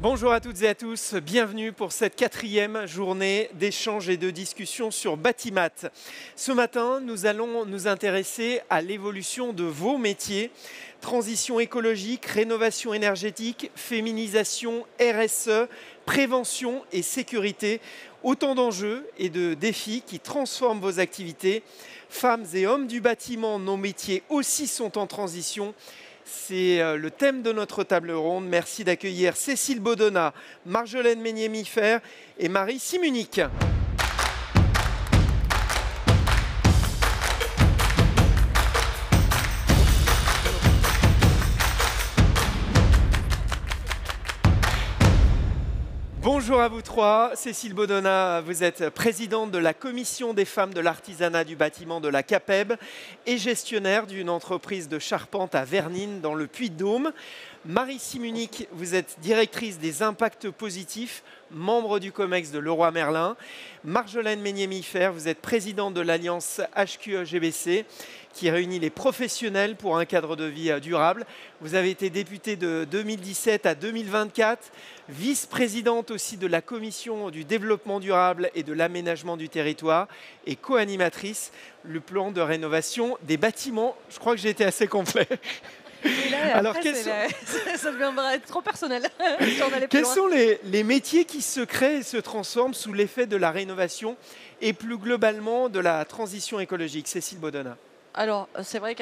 Bonjour à toutes et à tous, bienvenue pour cette 4e journée d'échange et de discussion sur Batimat. Ce matin, nous allons nous intéresser à l'évolution de vos métiers. Transition écologique, rénovation énergétique, féminisation, RSE, prévention et sécurité. Autant d'enjeux et de défis qui transforment vos activités. Femmes et hommes du bâtiment, nos métiers aussi sont en transition. C'est le thème de notre table ronde. Merci d'accueillir Cécile Baudonnat, Marjolaine Meignet-Miffer et Marie Simunic. Bonjour à vous trois. Cécile Baudonnat, vous êtes présidente de la commission des femmes de l'artisanat du bâtiment de la CAPEB et gestionnaire d'une entreprise de charpente à Vernines dans le Puy-de-Dôme. Marie Simunic, vous êtes directrice des impacts positifs, membre du COMEX de Leroy Merlin. Marjolaine Meignet-Miffer, vous êtes présidente de l'Alliance HQE-GBC qui réunit les professionnels pour un cadre de vie durable. Vous avez été députée de 2017 à 2024, vice-présidente aussi de la commission du développement durable et de l'aménagement du territoire et co-animatrice le plan de rénovation des bâtiments. Je crois que j'ai été assez complet. Là, alors, ça deviendrait trop personnel. Quels sont les métiers qui se créent et se transforment sous l'effet de la rénovation et plus globalement de la transition écologique? Cécile Baudonnat. Alors, c'est vrai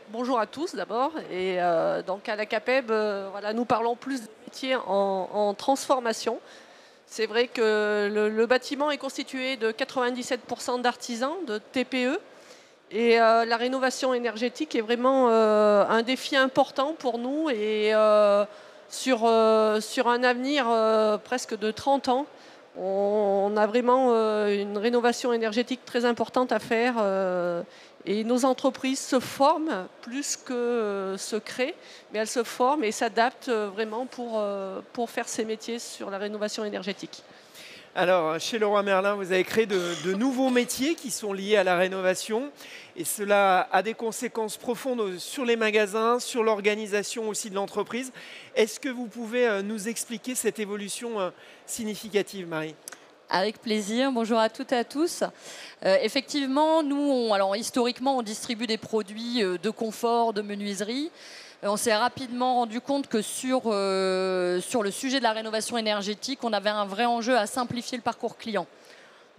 bonjour à tous d'abord. Et donc à la CAPEB, voilà, nous parlons plus de métiers en transformation. C'est vrai que le bâtiment est constitué de 97% d'artisans, de TPE. Et la rénovation énergétique est vraiment un défi important pour nous et sur un avenir presque de 30 ans, on a vraiment une rénovation énergétique très importante à faire et nos entreprises se forment plus que se créent, mais elles se forment et s'adaptent vraiment pour faire ces métiers sur la rénovation énergétique. Alors, chez Leroy Merlin, vous avez créé de nouveaux métiers qui sont liés à la rénovation et cela a des conséquences profondes sur les magasins, sur l'organisation aussi de l'entreprise. Est-ce que vous pouvez nous expliquer cette évolution significative, Marie ? Avec plaisir. Bonjour à toutes et à tous. Effectivement, nous, historiquement, on distribue des produits de confort, de menuiserie. On s'est rapidement rendu compte que sur le sujet de la rénovation énergétique, on avait un vrai enjeu à simplifier le parcours client.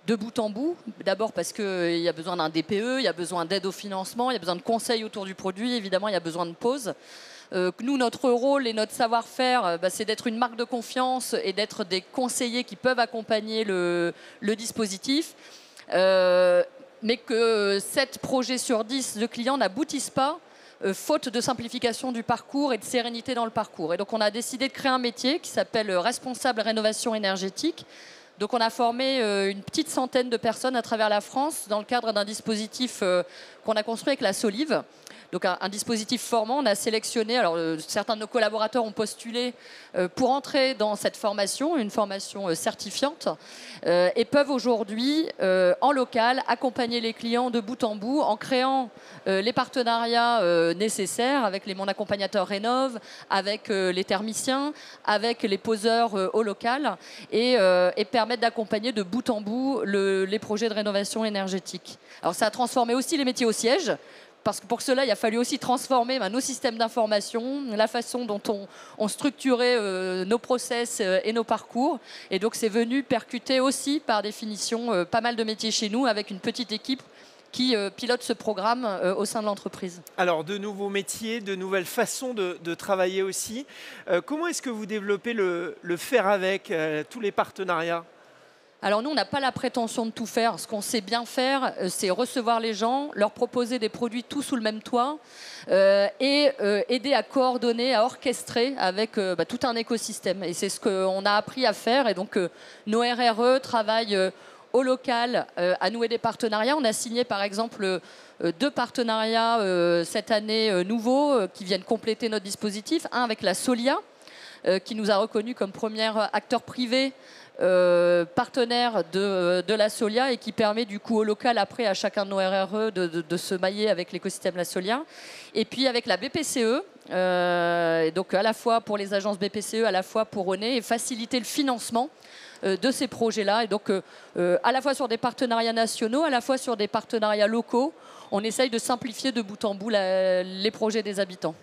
De bout en bout, d'abord parce qu'il y a besoin d'un DPE, il y a besoin d'aide au financement, il y a besoin de conseils autour du produit, évidemment, il y a besoin de pause. Nous, notre rôle et notre savoir-faire, c'est d'être une marque de confiance et d'être des conseillers qui peuvent accompagner le dispositif. Mais que 7 projets sur 10 de clients n'aboutissent pas faute de simplification du parcours et de sérénité dans le parcours. Et donc, on a décidé de créer un métier qui s'appelle responsable rénovation énergétique. Donc, on a formé une petite centaine de personnes à travers la France dans le cadre d'un dispositif qu'on a construit avec la Solive. Donc un dispositif formant, on a sélectionné, alors certains de nos collaborateurs ont postulé pour entrer dans cette formation, une formation certifiante, et peuvent aujourd'hui, en local, accompagner les clients de bout en bout en créant les partenariats nécessaires avec mon accompagnateur Rénov', avec les thermiciens, avec les poseurs au local, et permettre d'accompagner de bout en bout les projets de rénovation énergétique. Alors ça a transformé aussi les métiers au siège, parce que pour cela, il a fallu aussi transformer nos systèmes d'information, la façon dont on structurait nos process et nos parcours. Et donc, c'est venu percuter aussi, par définition, pas mal de métiers chez nous, avec une petite équipe qui pilote ce programme au sein de l'entreprise. Alors, de nouveaux métiers, de nouvelles façons de travailler aussi. Comment est-ce que vous développez le faire avec tous les partenariats ? Alors nous, on n'a pas la prétention de tout faire. Ce qu'on sait bien faire, c'est recevoir les gens, leur proposer des produits tous sous le même toit et aider à coordonner, à orchestrer avec tout un écosystème. Et c'est ce qu'on a appris à faire. Et donc, nos RRE travaillent au local à nouer des partenariats. On a signé, par exemple, 2 partenariats cette année nouveaux qui viennent compléter notre dispositif. Un avec la Solia, qui nous a reconnus comme premier acteur privé partenaire de la Solia et qui permet du coup au local après à chacun de nos RRE de se mailler avec l'écosystème La Solia. Et puis avec la BPCE donc à la fois pour les agences BPCE, à la fois pour René, et faciliter le financement de ces projets-là. Et donc, à la fois sur des partenariats nationaux, à la fois sur des partenariats locaux, on essaye de simplifier de bout en bout les projets des habitants.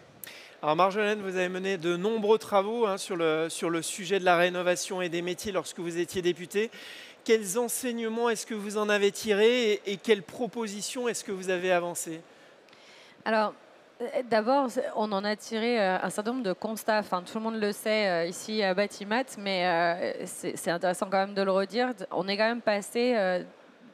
Alors Marjolaine, vous avez mené de nombreux travaux sur le sujet de la rénovation et des métiers lorsque vous étiez députée. Quels enseignements est-ce que vous en avez tirés et quelles propositions est-ce que vous avez avancées? Alors, d'abord, on en a tiré un certain nombre de constats. Enfin, tout le monde le sait ici à Batimat, mais c'est intéressant quand même de le redire. On est quand même passé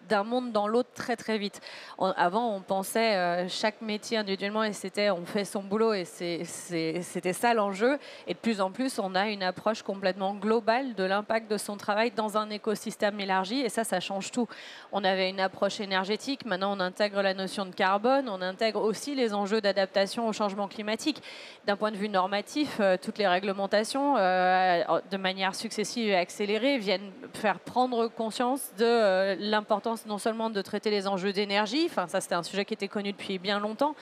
d'un monde dans l'autre très très vite. Avant, on pensait chaque métier individuellement et c'était on fait son boulot et c'était ça l'enjeu. Et de plus en plus, on a une approche complètement globale de l'impact de son travail dans un écosystème élargi et ça change tout. On avait une approche énergétique, maintenant on intègre la notion de carbone, on intègre aussi les enjeux d'adaptation au changement climatique. D'un point de vue normatif, toutes les réglementations, de manière successive et accélérée, viennent faire prendre conscience de l'importance non seulement de traiter les enjeux d'énergie, enfin ça c'était un sujet qui était connu depuis bien longtemps,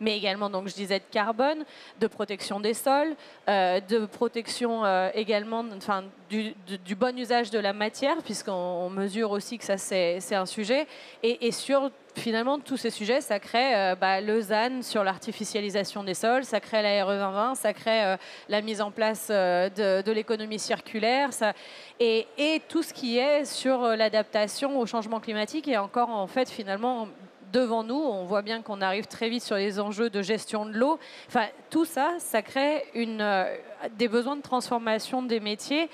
mais également donc je disais de carbone, de protection des sols, de protection également, enfin du bon usage de la matière puisqu'on mesure aussi que ça c'est un sujet et sur finalement, tous ces sujets, ça crée le ZAN sur l'artificialisation des sols, ça crée la RE 2020, ça crée la mise en place de l'économie circulaire et tout ce qui est sur l'adaptation au changement climatique est encore en fait finalement devant nous. On voit bien qu'on arrive très vite sur les enjeux de gestion de l'eau. Enfin, tout ça, ça crée des besoins de transformation des métiers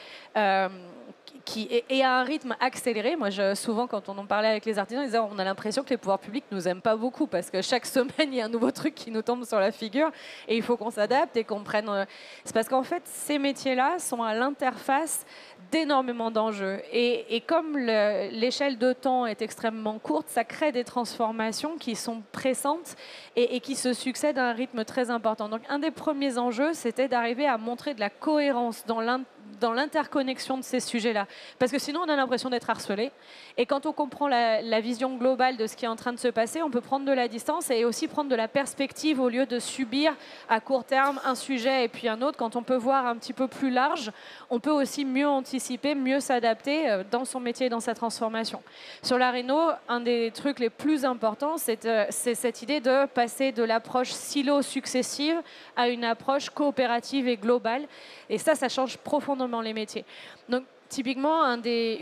et à un rythme accéléré. Moi, souvent, quand on en parlait avec les artisans, ils disaient on a l'impression que les pouvoirs publics ne nous aiment pas beaucoup parce que chaque semaine, il y a un nouveau truc qui nous tombe sur la figure et il faut qu'on s'adapte et qu'on prenne... C'est parce qu'en fait, ces métiers-là sont à l'interface d'énormément d'enjeux. Et comme l'échelle de temps est extrêmement courte, ça crée des transformations qui sont pressantes et qui se succèdent à un rythme très important. Donc, un des premiers enjeux, c'était d'arriver à montrer de la cohérence dans l'interconnexion de ces sujets-là. Parce que sinon, on a l'impression d'être harcelé. Et quand on comprend la vision globale de ce qui est en train de se passer, on peut prendre de la distance et aussi prendre de la perspective au lieu de subir à court terme un sujet et puis un autre. Quand on peut voir un petit peu plus large, on peut aussi mieux anticiper, mieux s'adapter dans son métier et dans sa transformation. Sur la réno, un des trucs les plus importants, c'est cette idée de passer de l'approche silo successive à une approche coopérative et globale. Et ça change profondément les métiers. Donc, typiquement, une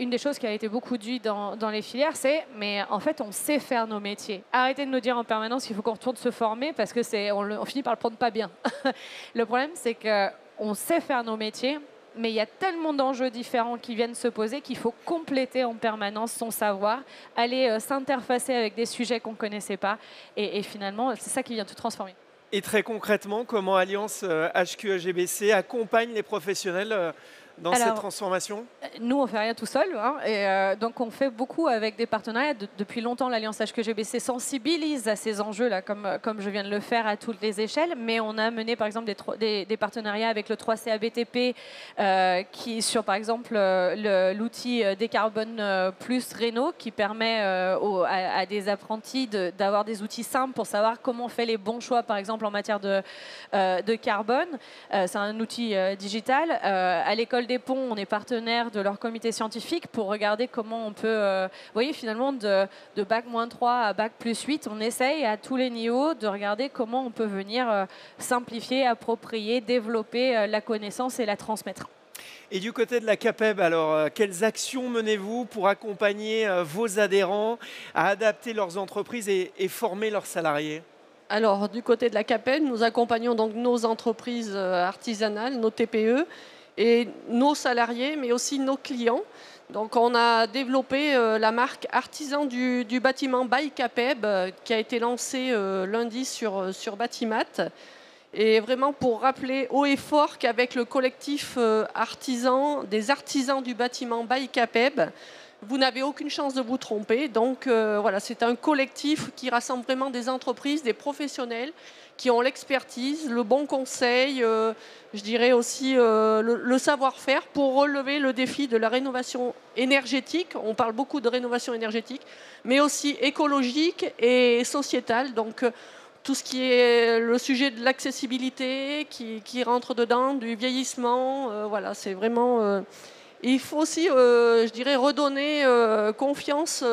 des choses qui a été beaucoup dit dans les filières, mais en fait, on sait faire nos métiers. Arrêtez de nous dire en permanence qu'il faut qu'on retourne se former parce que on finit par le prendre pas bien. Le problème, c'est qu'on sait faire nos métiers, mais il y a tellement d'enjeux différents qui viennent se poser qu'il faut compléter en permanence son savoir, aller s'interfacer avec des sujets qu'on ne connaissait pas. Et finalement, c'est ça qui vient tout transformer. Et très concrètement, comment Alliance HQE-GBC accompagne les professionnels dans cette transformation? Nous, on ne fait rien tout seul. Et donc, on fait beaucoup avec des partenariats. Depuis longtemps, l'Alliance HQE-GBC sensibilise à ces enjeux-là, comme je viens de le faire à toutes les échelles. Mais on a mené, par exemple, des partenariats avec le 3CABTP, sur, par exemple, l'outil Décarbone Plus Réno, qui permet à des apprentis d'avoir des outils simples pour savoir comment on fait les bons choix, par exemple, en matière de carbone. C'est un outil digital. À l'école des ponts, on est partenaire de leur comité scientifique pour regarder comment on peut, vous voyez, finalement, de bac-3 à bac+8, on essaye à tous les niveaux de regarder comment on peut venir simplifier, approprier, développer la connaissance et la transmettre. Et du côté de la CAPEB, alors, quelles actions menez-vous pour accompagner vos adhérents à adapter leurs entreprises et former leurs salariés? Alors, du côté de la CAPEB, nous accompagnons donc nos entreprises artisanales, nos TPE, et nos salariés, mais aussi nos clients. Donc, on a développé la marque Artisan du bâtiment by CAPEB, qui a été lancée lundi sur Batimat. Et vraiment pour rappeler haut et fort qu'avec le collectif des artisans du bâtiment by CAPEB, vous n'avez aucune chance de vous tromper. Donc voilà, c'est un collectif qui rassemble vraiment des entreprises, des professionnels qui ont l'expertise, le bon conseil, je dirais aussi le savoir-faire pour relever le défi de la rénovation énergétique. On parle beaucoup de rénovation énergétique, mais aussi écologique et sociétale. Donc tout ce qui est le sujet de l'accessibilité qui rentre dedans, du vieillissement. Voilà, c'est vraiment... il faut aussi, je dirais, redonner confiance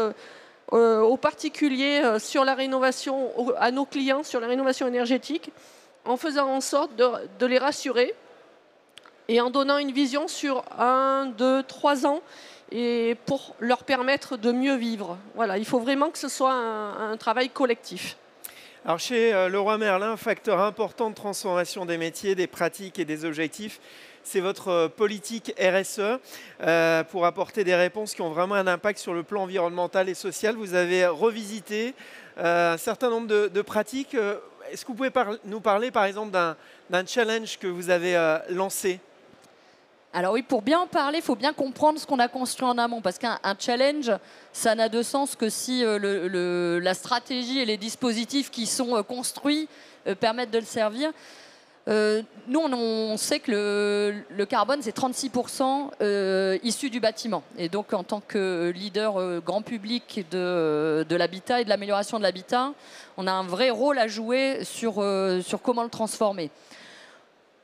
aux particuliers sur la rénovation, à nos clients sur la rénovation énergétique, en faisant en sorte de les rassurer et en donnant une vision sur 1, 2, 3 ans et pour leur permettre de mieux vivre. Voilà, il faut vraiment que ce soit un travail collectif. Alors chez Leroy Merlin, un facteur important de transformation des métiers, des pratiques et des objectifs, c'est votre politique RSE pour apporter des réponses qui ont vraiment un impact sur le plan environnemental et social. Vous avez revisité un certain nombre de pratiques. Est-ce que vous pouvez nous parler par exemple d'un challenge que vous avez lancé ? Alors oui, pour bien en parler, il faut bien comprendre ce qu'on a construit en amont. Parce qu'un challenge, ça n'a de sens que si la stratégie et les dispositifs qui sont construits permettent de le servir. Nous, on sait que le carbone, c'est 36% issu du bâtiment. Et donc, en tant que leader grand public de l'habitat et de l'amélioration de l'habitat, on a un vrai rôle à jouer sur comment le transformer.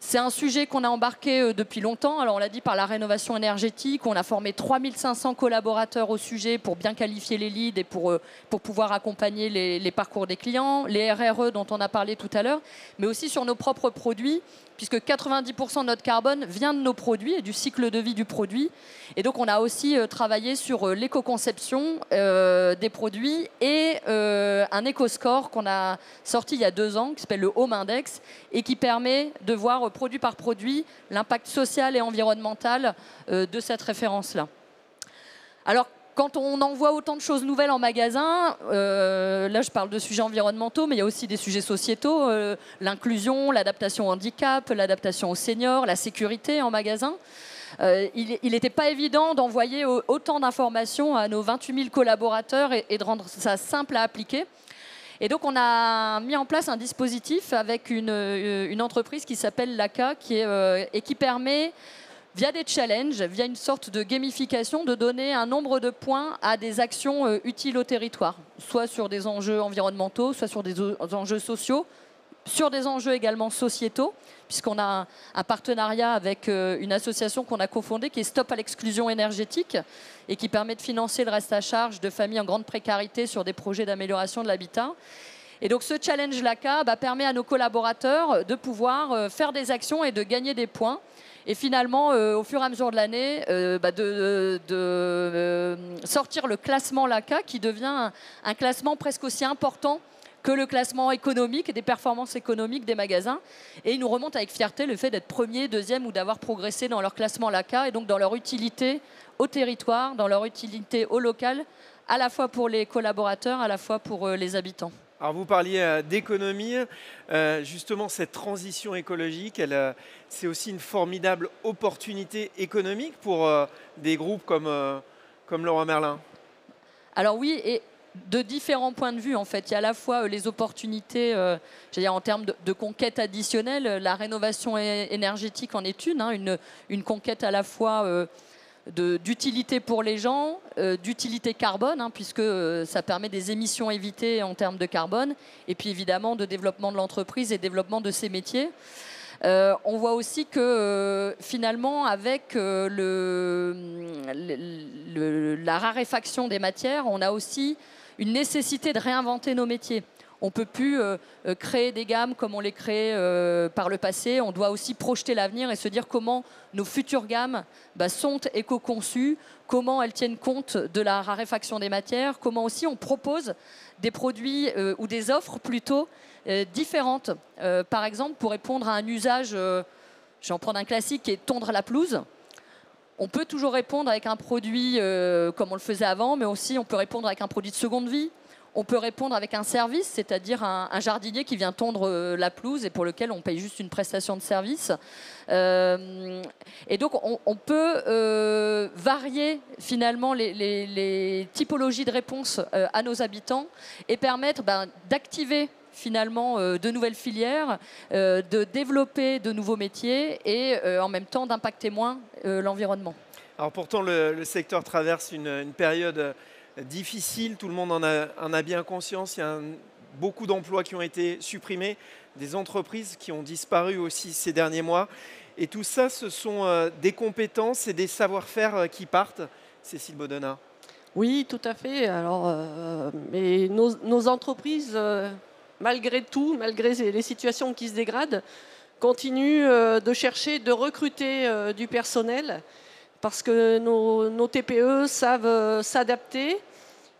C'est un sujet qu'on a embarqué depuis longtemps. Alors, on l'a dit par la rénovation énergétique. On a formé 3500 collaborateurs au sujet pour bien qualifier les leads et pour pouvoir accompagner les parcours des clients, les RRE dont on a parlé tout à l'heure, mais aussi sur nos propres produits, puisque 90% de notre carbone vient de nos produits et du cycle de vie du produit. Et donc, on a aussi travaillé sur l'éco-conception des produits et un éco-score qu'on a sorti il y a 2 ans, qui s'appelle le Home Index, et qui permet de voir produit par produit l'impact social et environnemental de cette référence-là. Alors, quand on envoie autant de choses nouvelles en magasin, là je parle de sujets environnementaux, mais il y a aussi des sujets sociétaux, l'inclusion, l'adaptation au handicap, l'adaptation aux seniors, la sécurité en magasin. Il n'était pas évident d'envoyer autant d'informations à nos 28 000 collaborateurs et de rendre ça simple à appliquer. Et donc, on a mis en place un dispositif avec une entreprise qui s'appelle Laka et qui permet, via des challenges, via une sorte de gamification, de donner un nombre de points à des actions utiles au territoire, soit sur des enjeux environnementaux, soit sur des enjeux sociaux, sur des enjeux également sociétaux, puisqu'on a un partenariat avec une association qu'on a cofondée qui est Stop à l'exclusion énergétique et qui permet de financer le reste à charge de familles en grande précarité sur des projets d'amélioration de l'habitat. Et donc ce challenge LACA permet à nos collaborateurs de pouvoir faire des actions et de gagner des points. Et finalement, au fur et à mesure de l'année, de sortir le classement LACA qui devient un classement presque aussi important que le classement économique et des performances économiques des magasins. Et ils nous remontent avec fierté le fait d'être premier, deuxième ou d'avoir progressé dans leur classement LACA et donc dans leur utilité au territoire, dans leur utilité au local, à la fois pour les collaborateurs, à la fois pour les habitants. Alors vous parliez d'économie, justement cette transition écologique, c'est aussi une formidable opportunité économique pour des groupes comme Leroy Merlin. Alors oui, et de différents points de vue en fait. Il y a à la fois les opportunités en termes de conquête additionnelle, la rénovation énergétique en est une conquête à la fois d'utilité pour les gens, d'utilité carbone, puisque ça permet des émissions évitées en termes de carbone, et puis évidemment de développement de l'entreprise et développement de ses métiers. On voit aussi que finalement, avec la raréfaction des matières, on a aussi une nécessité de réinventer nos métiers. On ne peut plus créer des gammes comme on les créait par le passé. On doit aussi projeter l'avenir et se dire comment nos futures gammes sont éco-conçues, comment elles tiennent compte de la raréfaction des matières, comment aussi on propose des produits ou des offres plutôt différentes. Par exemple, pour répondre à un usage, je vais en prendre un classique qui est tondre la pelouse. On peut toujours répondre avec un produit comme on le faisait avant, mais aussi on peut répondre avec un produit de seconde vie. On peut répondre avec un service, c'est-à-dire un jardinier qui vient tondre la pelouse et pour lequel on paye juste une prestation de service. Et donc, on peut varier finalement les typologies de réponses à nos habitants et permettre d'activer finalement de nouvelles filières, de développer de nouveaux métiers et en même temps d'impacter moins l'environnement. Alors pourtant, le secteur traverse une période difficile, tout le monde en a bien conscience. Il y a beaucoup d'emplois qui ont été supprimés, des entreprises qui ont disparu aussi ces derniers mois. Et tout ça, ce sont des compétences et des savoir-faire qui partent. Cécile Baudonnat. Oui, tout à fait. Alors, mais nos entreprises, malgré tout, malgré les situations qui se dégradent, continuent de chercher, de recruter du personnel parce que nos TPE savent s'adapter.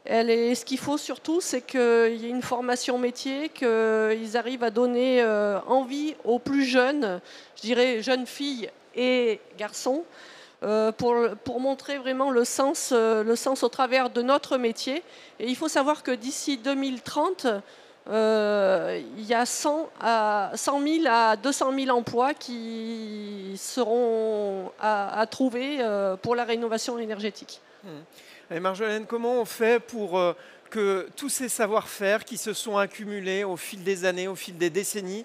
Ce qu'il faut surtout, c'est qu'il y ait une formation métier, qu'ils arrivent à donner envie aux plus jeunes, je dirais jeunes filles et garçons, pour montrer vraiment le sens au travers de notre métier. Et il faut savoir que d'ici 2030, il y a 100 000 à 200 000 emplois qui seront à trouver pour la rénovation énergétique. Et Marjolaine, comment on fait pour que tous ces savoir-faire qui se sont accumulés au fil des années, au fil des décennies,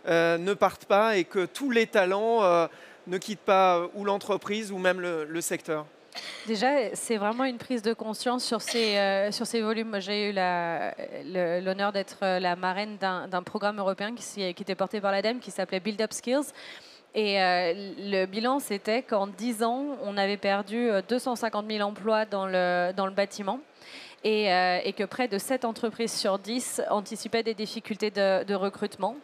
ne partent pas et que tous les talents ne quittent pas ou l'entreprise ou même le secteur? Déjà, c'est vraiment une prise de conscience sur ces volumes. Moi, j'ai eu l'honneur d'être la marraine d'un programme européen qui était porté par l'ADEME, qui s'appelait Build Up Skills. Et le bilan, c'était qu'en 10 ans, on avait perdu 250 000 emplois dans le bâtiment. Et que près de 7 entreprises sur 10 anticipaient des difficultés de recrutement.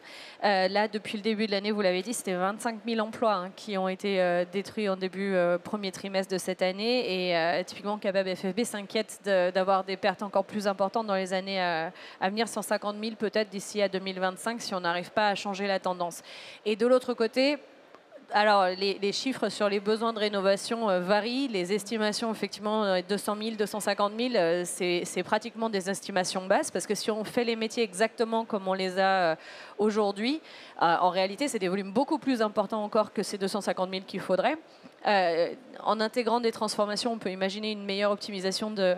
Là, depuis le début de l'année, vous l'avez dit, c'était 25 000 emplois qui ont été détruits en début premier trimestre de cette année. Et typiquement, Capeb FFB s'inquiète d'avoir des pertes encore plus importantes dans les années à venir, 150 000 peut-être d'ici à 2025, si on n'arrive pas à changer la tendance. Et de l'autre côté, alors, les chiffres sur les besoins de rénovation varient. Les estimations, effectivement, 200 000, 250 000, c'est pratiquement des estimations basses parce que si on fait les métiers exactement comme on les a aujourd'hui, en réalité, c'est des volumes beaucoup plus importants encore que ces 250 000 qu'il faudrait. En intégrant des transformations, on peut imaginer une meilleure optimisation de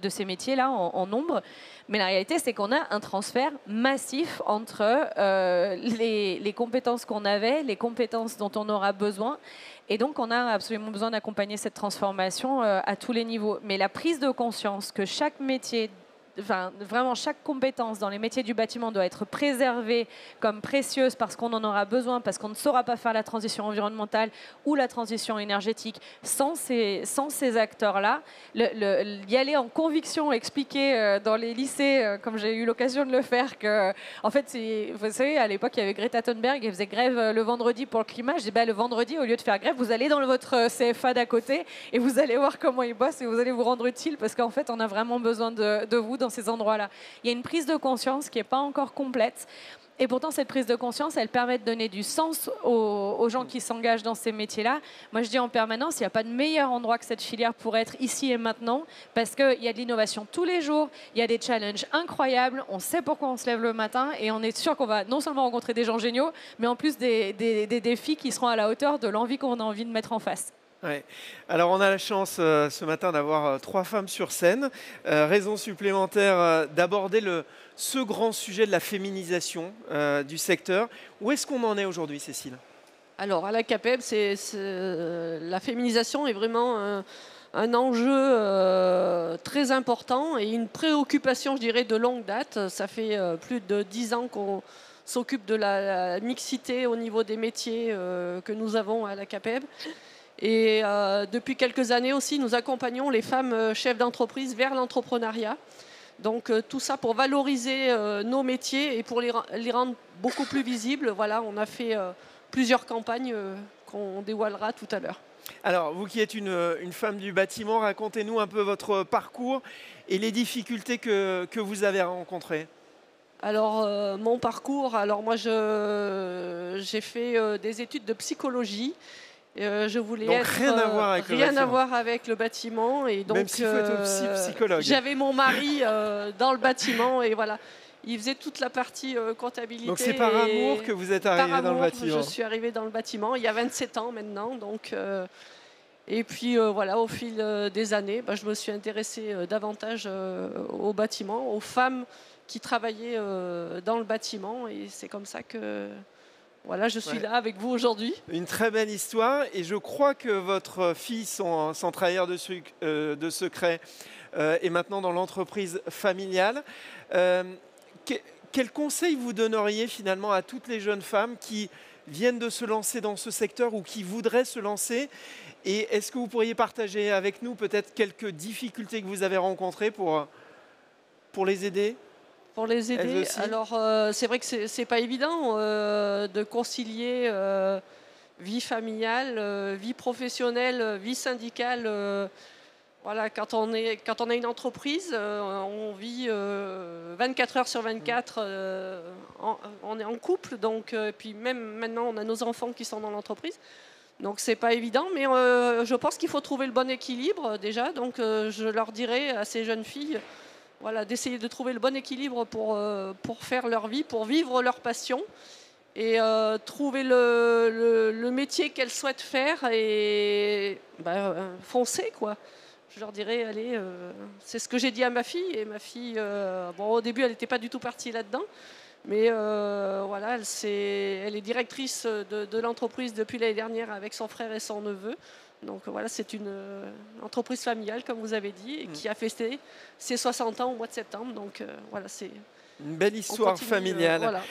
ces métiers-là en nombre. Mais la réalité, c'est qu'on a un transfert massif entre les compétences qu'on avait, les compétences dont on aura besoin. Et donc, on a absolument besoin d'accompagner cette transformation à tous les niveaux. Mais la prise de conscience que chaque métier, enfin, vraiment chaque compétence dans les métiers du bâtiment doit être préservée comme précieuse parce qu'on en aura besoin, parce qu'on ne saura pas faire la transition environnementale ou la transition énergétique sans ces acteurs-là. Y aller en conviction, expliquer dans les lycées, comme j'ai eu l'occasion de le faire, que, en fait, vous savez, à l'époque, il y avait Greta Thunberg, elle faisait grève le vendredi pour le climat. Je dis, le vendredi, au lieu de faire grève, vous allez dans votre CFA d'à côté et vous allez voir comment ils bossent et vous allez vous rendre utile parce qu'en fait, on a vraiment besoin de vous dans ces endroits-là. Il y a une prise de conscience qui n'est pas encore complète. Et pourtant, cette prise de conscience, elle permet de donner du sens aux gens qui s'engagent dans ces métiers-là. Moi, je dis en permanence, il n'y a pas de meilleur endroit que cette filière pour être ici et maintenant, parce qu'il y a de l'innovation tous les jours, il y a des challenges incroyables, on sait pourquoi on se lève le matin, et on est sûr qu'on va non seulement rencontrer des gens géniaux, mais en plus des défis qui seront à la hauteur de l'envie qu'on a envie de mettre en face. Ouais. Alors on a la chance ce matin d'avoir 3 femmes sur scène. Raison supplémentaire d'aborder ce grand sujet de la féminisation du secteur. Où est-ce qu'on en est aujourd'hui, Cécile? Alors à la CAPEB, la féminisation est vraiment un enjeu très important et une préoccupation, je dirais, de longue date. Ça fait plus de 10 ans qu'on s'occupe de la mixité au niveau des métiers que nous avons à la CAPEB. Et depuis quelques années aussi, nous accompagnons les femmes chefs d'entreprise vers l'entrepreneuriat. Donc tout ça pour valoriser nos métiers et pour les rendre beaucoup plus visibles. Voilà, on a fait plusieurs campagnes qu'on dévoilera tout à l'heure. Alors, vous qui êtes une femme du bâtiment, racontez-nous un peu votre parcours et les difficultés que vous avez rencontrées. Alors, mon parcours, moi j'ai fait des études de psychologie. Je voulais donc rien à voir avec le bâtiment. Et donc, même s'il faut être aussi psychologue. J'avais mon mari dans le bâtiment et voilà. Il faisait toute la partie comptabilité. Donc c'est par amour que vous êtes arrivé dans le bâtiment. Je suis arrivée dans le bâtiment il y a 27 ans maintenant. Donc, et puis voilà, au fil des années, je me suis intéressée davantage au bâtiment, aux femmes qui travaillaient dans le bâtiment. Et c'est comme ça que... Voilà, je suis là avec vous aujourd'hui. Une très belle histoire et je crois que votre fille, sans trahir de secret, est maintenant dans l'entreprise familiale. Quel conseil vous donneriez finalement à toutes les jeunes femmes qui viennent de se lancer dans ce secteur ou qui voudraient se lancer? Et est-ce que vous pourriez partager avec nous peut-être quelques difficultés que vous avez rencontrées pour les aider? Pour les Elles aider, aussi alors c'est vrai que c'est pas évident de concilier vie familiale, vie professionnelle, vie syndicale. Voilà, quand on a une entreprise, on vit 24 heures sur 24, on est en couple, donc puis même maintenant on a nos enfants qui sont dans l'entreprise. Donc c'est pas évident, mais je pense qu'il faut trouver le bon équilibre déjà. Donc je leur dirais à ces jeunes filles, voilà, d'essayer de trouver le bon équilibre pour faire leur vie, pour vivre leur passion et trouver le métier qu'elles souhaitent faire et foncer quoi. Je leur dirais, allez, c'est ce que j'ai dit à ma fille. Et ma fille, bon, au début, elle n'était pas du tout partie là-dedans. Mais voilà, elle est directrice de l'entreprise depuis l'année dernière avec son frère et son neveu. Donc voilà, c'est une entreprise familiale, comme vous avez dit, et qui a fêté ses 60 ans au mois de septembre. Donc voilà, c'est... Une belle histoire familiale. Voilà.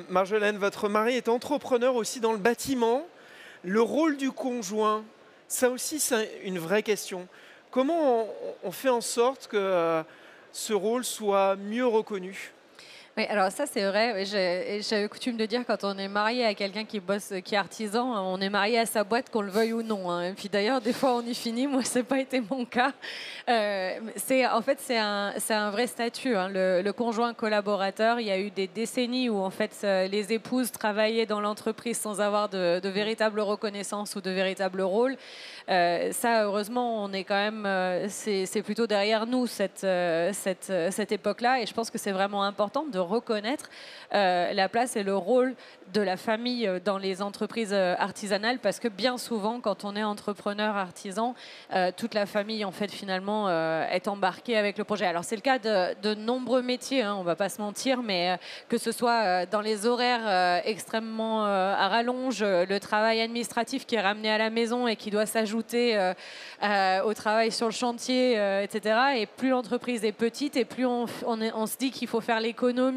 Marjolaine, votre mari est entrepreneur aussi dans le bâtiment. Le rôle du conjoint, ça aussi, c'est une vraie question. Comment on fait en sorte que ce rôle soit mieux reconnu? Oui, alors ça c'est vrai. J'avais coutume de dire quand on est marié à quelqu'un qui bosse, qui est artisan, on est marié à sa boîte, qu'on le veuille ou non. Et puis d'ailleurs, des fois on y finit. Moi, c'est pas été mon cas. En fait, c'est un vrai statut. Le conjoint collaborateur. Il y a eu des décennies où en fait les épouses travaillaient dans l'entreprise sans avoir de véritable reconnaissance ou de véritable rôle. Ça, heureusement, on est quand même. C'est plutôt derrière nous cette époque-là. Et je pense que c'est vraiment important de reconnaître la place et le rôle de la famille dans les entreprises artisanales, parce que bien souvent, quand on est entrepreneur artisan, toute la famille en fait finalement est embarquée avec le projet. Alors c'est le cas de nombreux métiers, on va pas se mentir, mais que ce soit dans les horaires extrêmement à rallonge, le travail administratif qui est ramené à la maison et qui doit s'ajouter au travail sur le chantier, etc. Et plus l'entreprise est petite et plus on se dit qu'il faut faire l'économie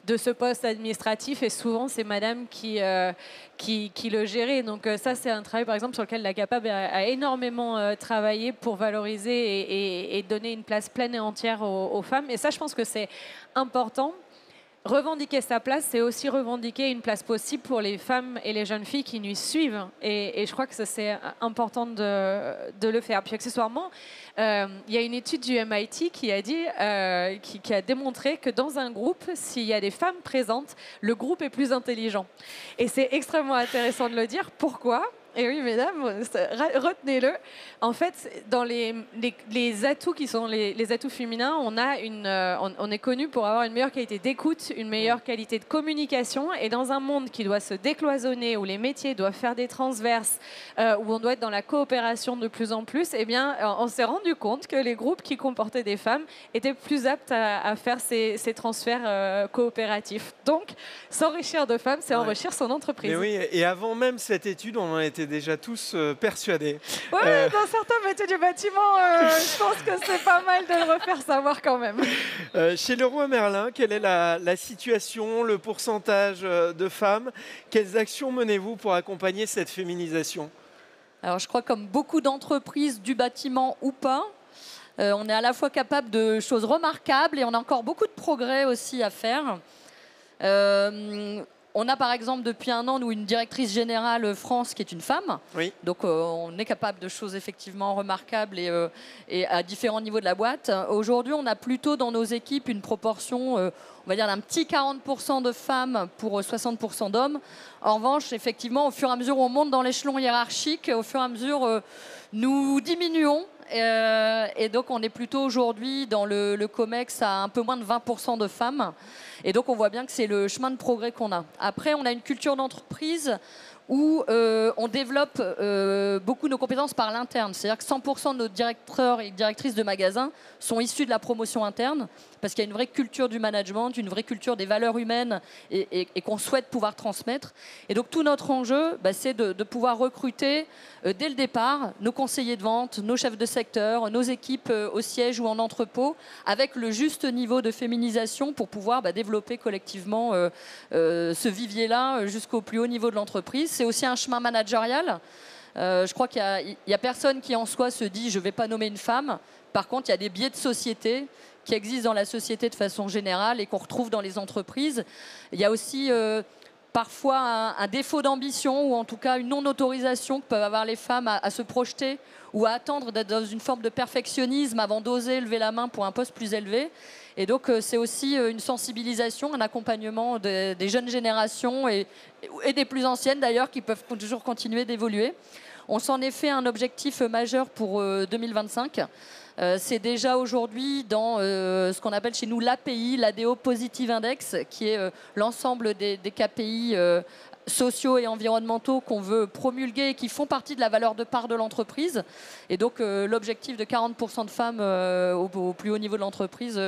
de ce poste administratif, et souvent c'est madame qui le gérait. Donc ça, c'est un travail par exemple sur lequel la CAPAB a énormément travaillé pour valoriser et donner une place pleine et entière aux femmes. Et ça, je pense que c'est important. Revendiquer sa place, c'est aussi revendiquer une place possible pour les femmes et les jeunes filles qui nous suivent. Et je crois que c'est important de le faire. Puis accessoirement, il y a une étude du MIT qui a dit, qui a démontré que dans un groupe, s'il y a des femmes présentes, le groupe est plus intelligent. Et c'est extrêmement intéressant de le dire. Pourquoi ? Et oui, mesdames, retenez-le. En fait, dans les atouts qui sont les atouts féminins, on est connu pour avoir une meilleure qualité d'écoute, une meilleure qualité de communication. Et dans un monde qui doit se décloisonner, où les métiers doivent faire des transverses, où on doit être dans la coopération de plus en plus, eh bien, on s'est rendu compte que les groupes qui comportaient des femmes étaient plus aptes à faire ces transferts coopératifs. Donc, s'enrichir de femmes, c'est enrichir son entreprise. Mais oui, et avant même cette étude, on en était déjà tous persuadés. Oui, dans certains métiers du bâtiment, je pense que c'est pas mal de le refaire savoir quand même. Chez Leroy Merlin, quelle est la situation, le pourcentage de femmes? Quelles actions menez-vous pour accompagner cette féminisation? Alors je crois comme beaucoup d'entreprises du bâtiment ou pas, on est à la fois capable de choses remarquables et on a encore beaucoup de progrès aussi à faire. On a par exemple depuis un an, nous, une directrice générale France qui est une femme. Oui. Donc on est capable de choses effectivement remarquables et à différents niveaux de la boîte. Aujourd'hui, on a plutôt dans nos équipes une proportion, on va dire d'un petit 40% de femmes pour 60% d'hommes. En revanche, effectivement, au fur et à mesure où on monte dans l'échelon hiérarchique, au fur et à mesure, nous diminuons. Et donc on est plutôt aujourd'hui dans le COMEX à un peu moins de 20% de femmes. Et donc on voit bien que c'est le chemin de progrès qu'on a. Après, on a une culture d'entreprise où on développe beaucoup nos compétences par l'interne. C'est-à-dire que 100% de nos directeurs et directrices de magasins sont issus de la promotion interne, parce qu'il y a une vraie culture du management, une vraie culture des valeurs humaines et qu'on souhaite pouvoir transmettre. Et donc tout notre enjeu, c'est de pouvoir recruter dès le départ nos conseillers de vente, nos chefs de secteur, nos équipes au siège ou en entrepôt, avec le juste niveau de féminisation pour pouvoir développer collectivement ce vivier-là jusqu'au plus haut niveau de l'entreprise. C'est aussi un chemin managérial. Je crois qu'il n'y a personne qui en soi se dit je ne vais pas nommer une femme. Par contre, il y a des biais de société qui existent dans la société de façon générale et qu'on retrouve dans les entreprises. Il y a aussi parfois un défaut d'ambition ou en tout cas une non-autorisation que peuvent avoir les femmes à se projeter ou à attendre d'être dans une forme de perfectionnisme avant d'oser lever la main pour un poste plus élevé. Et donc, c'est aussi une sensibilisation, un accompagnement des jeunes générations et des plus anciennes d'ailleurs, qui peuvent toujours continuer d'évoluer. On s'en est fait un objectif majeur pour 2025. C'est déjà aujourd'hui dans ce qu'on appelle chez nous l'API, l'ADO Positive Index, qui est l'ensemble des KPI sociaux et environnementaux qu'on veut promulguer et qui font partie de la valeur de part de l'entreprise. Et donc l'objectif de 40% de femmes au plus haut niveau de l'entreprise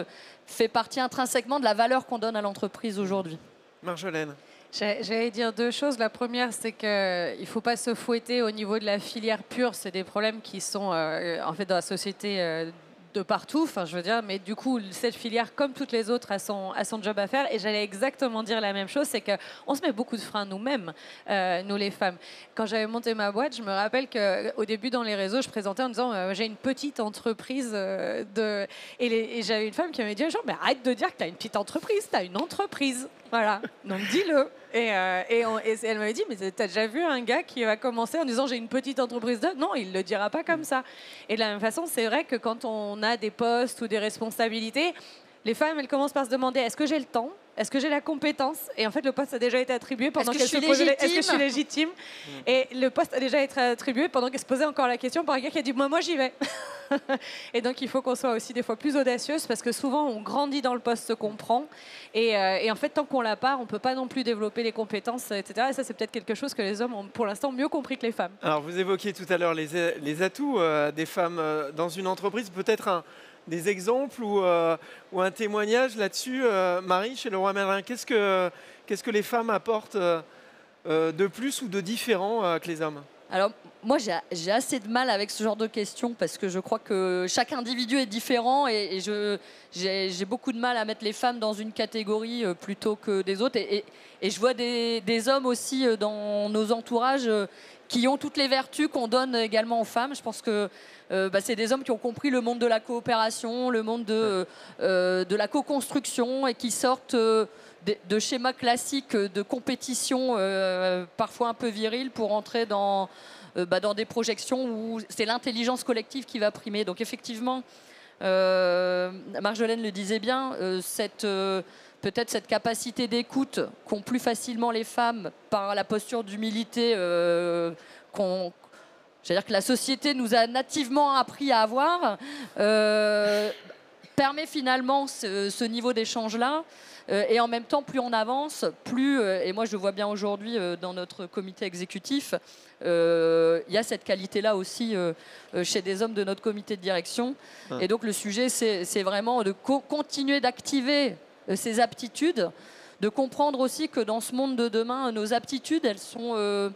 fait partie intrinsèquement de la valeur qu'on donne à l'entreprise aujourd'hui. Marjolaine. J'allais dire deux choses. La première, c'est qu'il ne faut pas se fouetter au niveau de la filière pure. C'est des problèmes qui sont en fait dans la société de partout, je veux dire, mais du coup, cette filière, comme toutes les autres, a son job à faire. Et j'allais exactement dire la même chose, c'est qu'on se met beaucoup de freins nous-mêmes, nous les femmes. Quand j'avais monté ma boîte, je me rappelle qu'au début, dans les réseaux, je présentais en disant j'ai une petite entreprise et j'avais une femme qui m'avait dit genre, mais arrête de dire que tu as une petite entreprise, tu as une entreprise. Voilà, donc dis-le. Et elle m'avait dit, mais t'as déjà vu un gars qui va commencer en disant j'ai une petite entreprise de... Non, il ne le dira pas comme ça. Et de la même façon, c'est vrai que quand on a des postes ou des responsabilités, les femmes, elles commencent par se demander est-ce que j'ai le temps ? Est-ce que j'ai la compétence ? Et en fait, le poste a déjà été attribué pendant qu'elle se posait... Est-ce que je suis légitime ? Et le poste a déjà été attribué pendant qu'elle se posait encore la question par un gars qui a dit moi j'y vais. Et donc, il faut qu'on soit aussi des fois plus audacieuse parce que souvent, on grandit dans le poste qu'on prend. Et en fait, tant qu'on l'a pas, on ne peut pas non plus développer les compétences, etc. Et ça, c'est peut-être quelque chose que les hommes ont pour l'instant mieux compris que les femmes. Alors, vous évoquiez tout à l'heure les atouts des femmes dans une entreprise. Peut-être des exemples ou un témoignage là-dessus. Marie, chez Leroy Merlin, qu'est-ce que les femmes apportent de plus ou de différent que les hommes ? Alors, moi, j'ai assez de mal avec ce genre de questions parce que je crois que chaque individu est différent et j'ai beaucoup de mal à mettre les femmes dans une catégorie plutôt que des autres. Et je vois des hommes aussi dans nos entourages qui ont toutes les vertus qu'on donne également aux femmes. Je pense que c'est des hommes qui ont compris le monde de la coopération, le monde de la co-construction et qui sortent de schémas classiques de compétition parfois un peu virils pour entrer dans des projections où c'est l'intelligence collective qui va primer. Donc effectivement, Marjolaine le disait bien, peut-être cette capacité d'écoute qu'ont plus facilement les femmes par la posture d'humilité c'est-à-dire que la société nous a nativement appris à avoir, permet finalement ce niveau d'échange-là. Et en même temps, plus on avance, plus, et moi je le vois bien aujourd'hui dans notre comité exécutif, il y a cette qualité-là aussi chez des hommes de notre comité de direction. Et donc le sujet, c'est vraiment de continuer d'activer ces aptitudes, de comprendre aussi que dans ce monde de demain, nos aptitudes, elles sont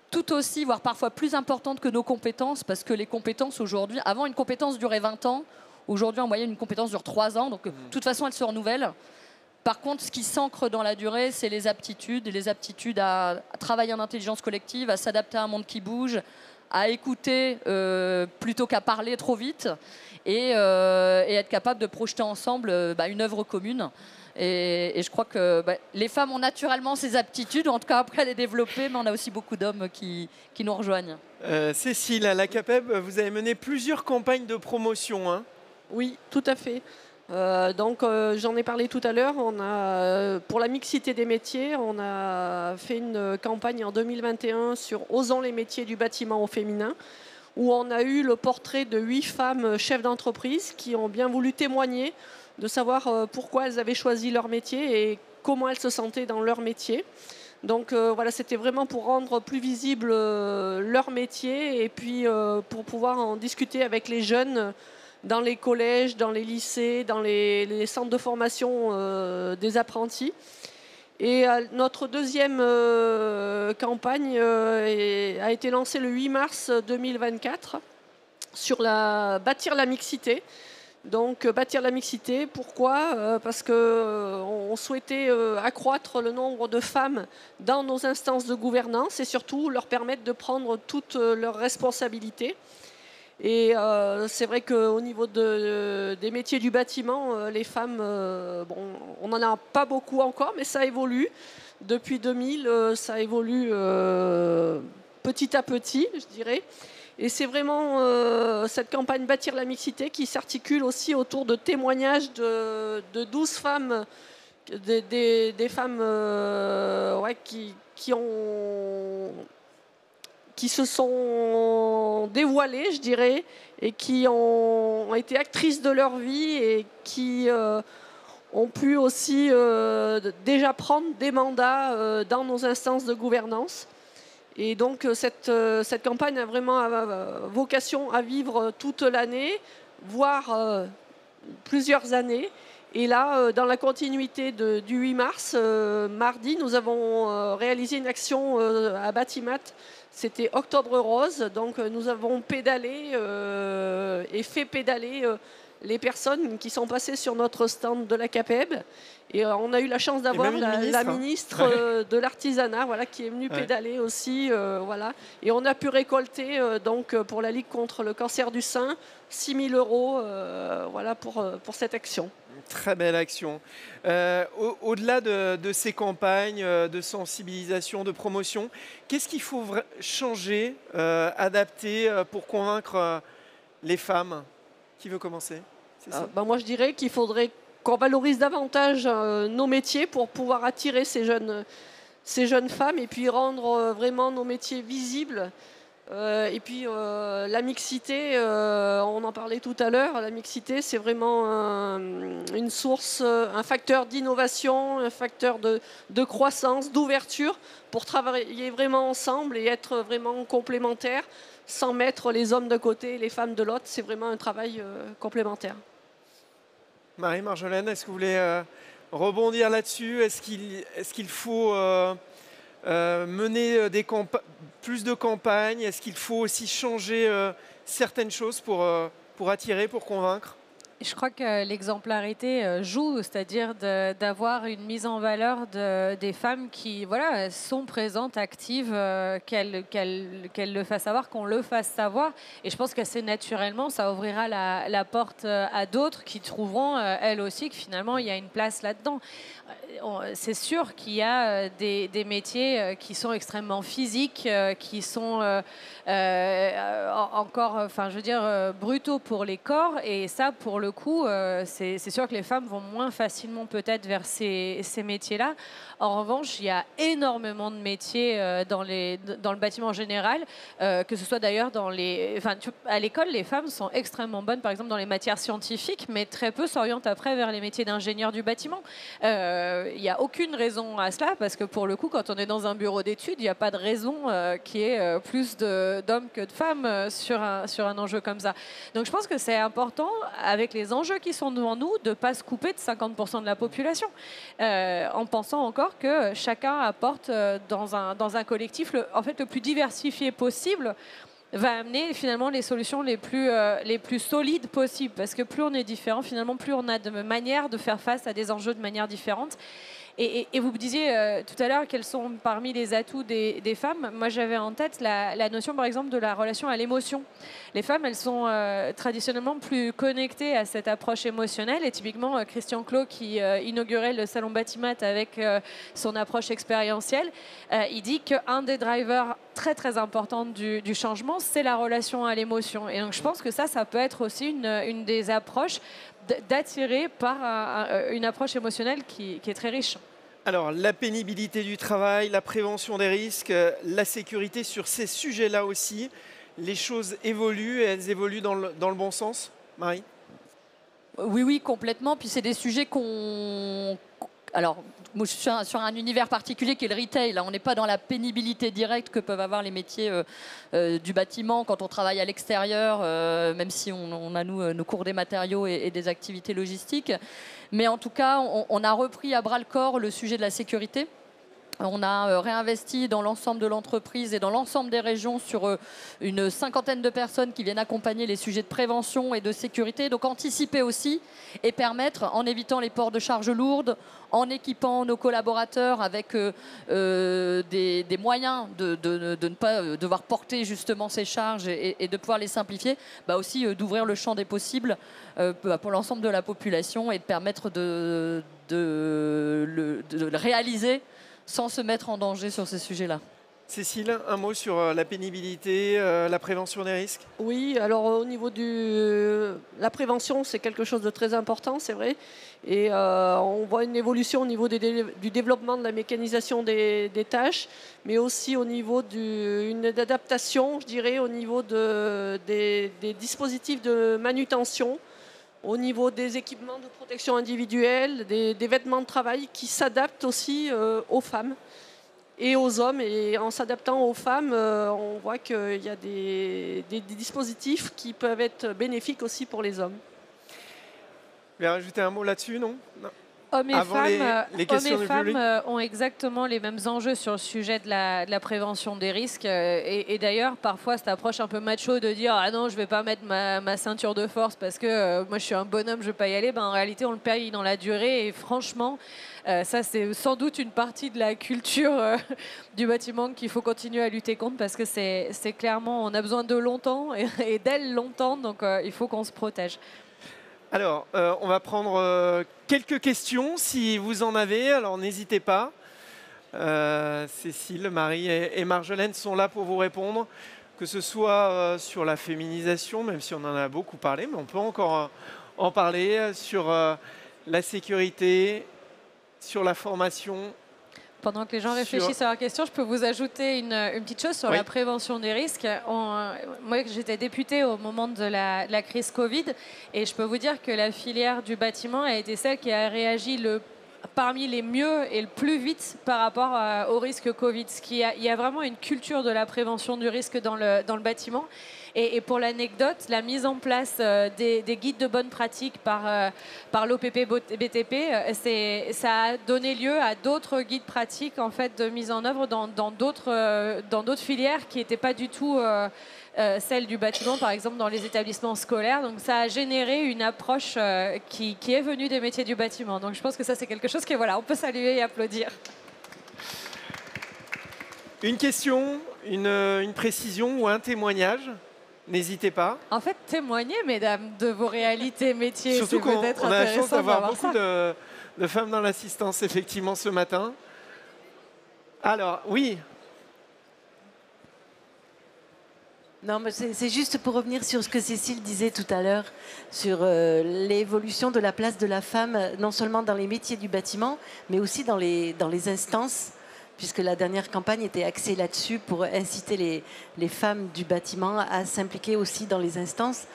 tout aussi, voire parfois plus importantes que nos compétences, parce que les compétences aujourd'hui, avant une compétence durait 20 ans, aujourd'hui en moyenne une compétence dure 3 ans, donc de toute façon elle se renouvelle. Par contre, ce qui s'ancre dans la durée, c'est les aptitudes à travailler en intelligence collective, à s'adapter à un monde qui bouge, à écouter plutôt qu'à parler trop vite et être capable de projeter ensemble une œuvre commune. Et je crois que les femmes ont naturellement ces aptitudes, en tout cas après à les développer, mais on a aussi beaucoup d'hommes qui nous rejoignent. Cécile, à la CAPEB, vous avez mené plusieurs campagnes de promotion. Hein ? Oui, tout à fait. J'en ai parlé tout à l'heure, pour la mixité des métiers, on a fait une campagne en 2021 sur Osons les métiers du bâtiment au féminin, où on a eu le portrait de 8 femmes chefs d'entreprise qui ont bien voulu témoigner de savoir pourquoi elles avaient choisi leur métier et comment elles se sentaient dans leur métier. Donc voilà, c'était vraiment pour rendre plus visible leur métier et puis pour pouvoir en discuter avec les jeunes dans les collèges, dans les lycées, dans les centres de formation des apprentis. Et notre deuxième campagne a été lancée le 8 mars 2024 sur bâtir la mixité. Donc bâtir la mixité, pourquoi parce qu'on souhaitait accroître le nombre de femmes dans nos instances de gouvernance et surtout leur permettre de prendre toutes leurs responsabilités. Et c'est vrai qu'au niveau des métiers du bâtiment, les femmes, on n'en a pas beaucoup encore, mais ça évolue. Depuis 2000, ça évolue petit à petit, je dirais. Et c'est vraiment cette campagne Bâtir la mixité qui s'articule aussi autour de témoignages de 12 femmes, des femmes qui se sont dévoilées, je dirais, et qui ont été actrices de leur vie et qui ont pu aussi déjà prendre des mandats dans nos instances de gouvernance. Et donc cette campagne a vraiment vocation à vivre toute l'année, voire plusieurs années. Et là, dans la continuité du 8 mars, mardi, nous avons réalisé une action à Batimat. C'était Octobre Rose. Donc nous avons pédalé et fait pédaler les personnes qui sont passées sur notre stand de la CAPEB. Et on a eu la chance d'avoir la ministre de l'Artisanat qui est venue pédaler aussi. Et on a pu récolter donc, pour la Ligue contre le cancer du sein 6 000 € pour cette action. Très belle action. Au-delà de ces campagnes de sensibilisation, de promotion, qu'est-ce qu'il faut changer, adapter pour convaincre les femmes? Qui veut commencer? Moi, je dirais qu'il faudrait qu'on valorise davantage nos métiers pour pouvoir attirer ces jeunes femmes et puis rendre vraiment nos métiers visibles. Et puis la mixité, on en parlait tout à l'heure, la mixité c'est vraiment une source, un facteur d'innovation, un facteur de croissance, d'ouverture pour travailler vraiment ensemble et être vraiment complémentaires sans mettre les hommes de côté et les femmes de l'autre. C'est vraiment un travail complémentaire. Marie-Marjolaine, est-ce que vous voulez rebondir là-dessus? Est-ce qu'il faut mener plus de campagnes? Est-ce qu'il faut aussi changer certaines choses pour attirer, pour convaincre? Je crois que l'exemplarité joue, c'est-à-dire d'avoir une mise en valeur des femmes qui sont présentes, actives, qu'elles le fassent savoir, qu'on le fasse savoir. Et je pense qu'assez naturellement, ça ouvrira la porte à d'autres qui trouveront, elles aussi, que finalement, il y a une place là-dedans. C'est sûr qu'il y a des métiers qui sont extrêmement physiques, qui sont encore, brutaux pour les corps. Et ça, pour le coup, c'est sûr que les femmes vont moins facilement peut-être vers ces métiers-là. En revanche, il y a énormément de métiers dans le bâtiment en général, que ce soit d'ailleurs à l'école, les femmes sont extrêmement bonnes, par exemple, dans les matières scientifiques, mais très peu s'orientent après vers les métiers d'ingénieur du bâtiment. Il n'y a aucune raison à cela, parce que pour le coup, quand on est dans un bureau d'études, il n'y a pas de raison qu'il y ait plus d'hommes que de femmes sur un enjeu comme ça. Donc je pense que c'est important, avec les enjeux qui sont devant nous, de ne pas se couper de 50% de la population, en pensant encore que chacun apporte dans un collectif le plus diversifié possible, va amener finalement les solutions les plus solides possibles. Parce que plus on est différent, finalement, plus on a de manières de faire face à des enjeux de manière différente. Et vous me disiez tout à l'heure quels sont parmi les atouts des femmes. Moi, j'avais en tête la notion, par exemple, de la relation à l'émotion. Les femmes, elles sont traditionnellement plus connectées à cette approche émotionnelle. Et typiquement, Christian Clot, qui inaugurait le salon Batimat avec son approche expérientielle, il dit qu'un des drivers très, très importants du changement, c'est la relation à l'émotion. Et donc, je pense que ça peut être aussi une des approches d'attirer par une approche émotionnelle qui est très riche. Alors, la pénibilité du travail, la prévention des risques, la sécurité, sur ces sujets-là aussi, les choses évoluent et elles évoluent dans le bon sens, Marie? Oui, complètement. Puis c'est des sujets alors, moi, je suis sur un univers particulier qui est le retail. Là, on n'est pas dans la pénibilité directe que peuvent avoir les métiers du bâtiment quand on travaille à l'extérieur, même si on a, nous, nos cours des matériaux et des activités logistiques. Mais en tout cas, on a repris à bras-le-corps le sujet de la sécurité. On a réinvesti dans l'ensemble de l'entreprise et dans l'ensemble des régions sur une cinquantaine de personnes qui viennent accompagner les sujets de prévention et de sécurité. Donc anticiper aussi et permettre, en évitant les ports de charges lourdes, en équipant nos collaborateurs avec des moyens de ne pas devoir porter justement ces charges et de pouvoir les simplifier, bah aussi d'ouvrir le champ des possibles pour l'ensemble de la population et de permettre de le réaliser sans se mettre en danger sur ces sujets-là. Cécile, un mot sur la pénibilité, la prévention des risques? Oui, alors au niveau de la prévention, c'est quelque chose de très important, c'est vrai. Et on voit une évolution au niveau du développement de la mécanisation des tâches, mais aussi au niveau d'une adaptation, je dirais, au niveau des dispositifs de manutention, au niveau des équipements de protection individuelle, des vêtements de travail qui s'adaptent aussi aux femmes et aux hommes. Et en s'adaptant aux femmes, on voit qu'il y a des dispositifs qui peuvent être bénéfiques aussi pour les hommes. Vous voulez rajouter un mot là-dessus, non? Hommes et Avant femmes ont exactement les mêmes enjeux sur le sujet de la prévention des risques. Et d'ailleurs, parfois, cette approche un peu macho de dire « Ah non, je ne vais pas mettre ma ceinture de force parce que moi, je suis un bonhomme, je ne vais pas y aller », en réalité, on le paye dans la durée. Et franchement, ça, c'est sans doute une partie de la culture du bâtiment qu'il faut continuer à lutter contre parce que c'est clairement, on a besoin de longtemps et d'elle longtemps, donc il faut qu'on se protège. Alors, on va prendre quelques questions, si vous en avez, alors n'hésitez pas. Cécile, Marie et Marjolaine sont là pour vous répondre, que ce soit sur la féminisation, même si on en a beaucoup parlé, mais on peut encore en parler, sur la sécurité, sur la formation. Pendant que les gens réfléchissent à leur question, je peux vous ajouter une petite chose sur la prévention des risques. Moi, j'étais députée au moment de la crise Covid et je peux vous dire que la filière du bâtiment a été celle qui a réagi parmi les mieux et le plus vite par rapport au risque Covid. Il y a vraiment une culture de la prévention du risque dans le bâtiment. Et pour l'anecdote, la mise en place des guides de bonne pratique par l'OPP BTP, ça a donné lieu à d'autres guides pratiques en fait, de mise en œuvre dans d'autres filières qui n'étaient pas du tout celles du bâtiment, par exemple dans les établissements scolaires. Donc ça a généré une approche qui est venue des métiers du bâtiment. Donc je pense que ça, c'est quelque chose que voilà, on peut saluer et applaudir. Une question, une précision ou un témoignage? N'hésitez pas. En fait, témoignez, mesdames, de vos réalités métiers. Surtout qu'on a la chance d'avoir beaucoup ça. de femmes dans l'assistance, effectivement, ce matin. Alors, oui. Non, mais c'est juste pour revenir sur ce que Cécile disait tout à l'heure, sur l'évolution de la place de la femme, non seulement dans les métiers du bâtiment, mais aussi dans les instances, puisque la dernière campagne était axée là-dessus pour inciter les femmes du bâtiment à s'impliquer aussi dans les instances.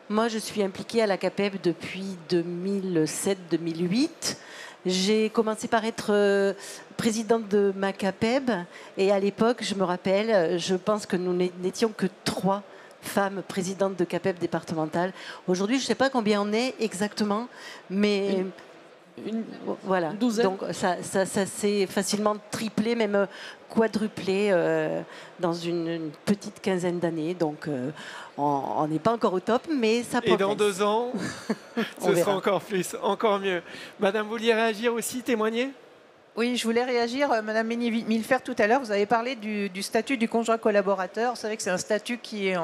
Moi, je suis impliquée à la CAPEB depuis 2007-2008. J'ai commencé par être présidente de ma CAPEB et à l'époque, je me rappelle, je pense que nous n'étions que 3 femmes présidentes de CAPEB départementales. Aujourd'hui, je ne sais pas combien on est exactement, mais... Voilà, donc ça s'est facilement triplé, même quadruplé dans une petite quinzaine d'années. Donc on n'est pas encore au top, mais ça progresse. Et dans 2 ans, ce sera encore plus, encore mieux. Madame, vous vouliez réagir aussi, témoigner? Oui, je voulais réagir. Madame Millefert, tout à l'heure, vous avez parlé du statut du conjoint collaborateur. Vous savez que c'est un statut qui est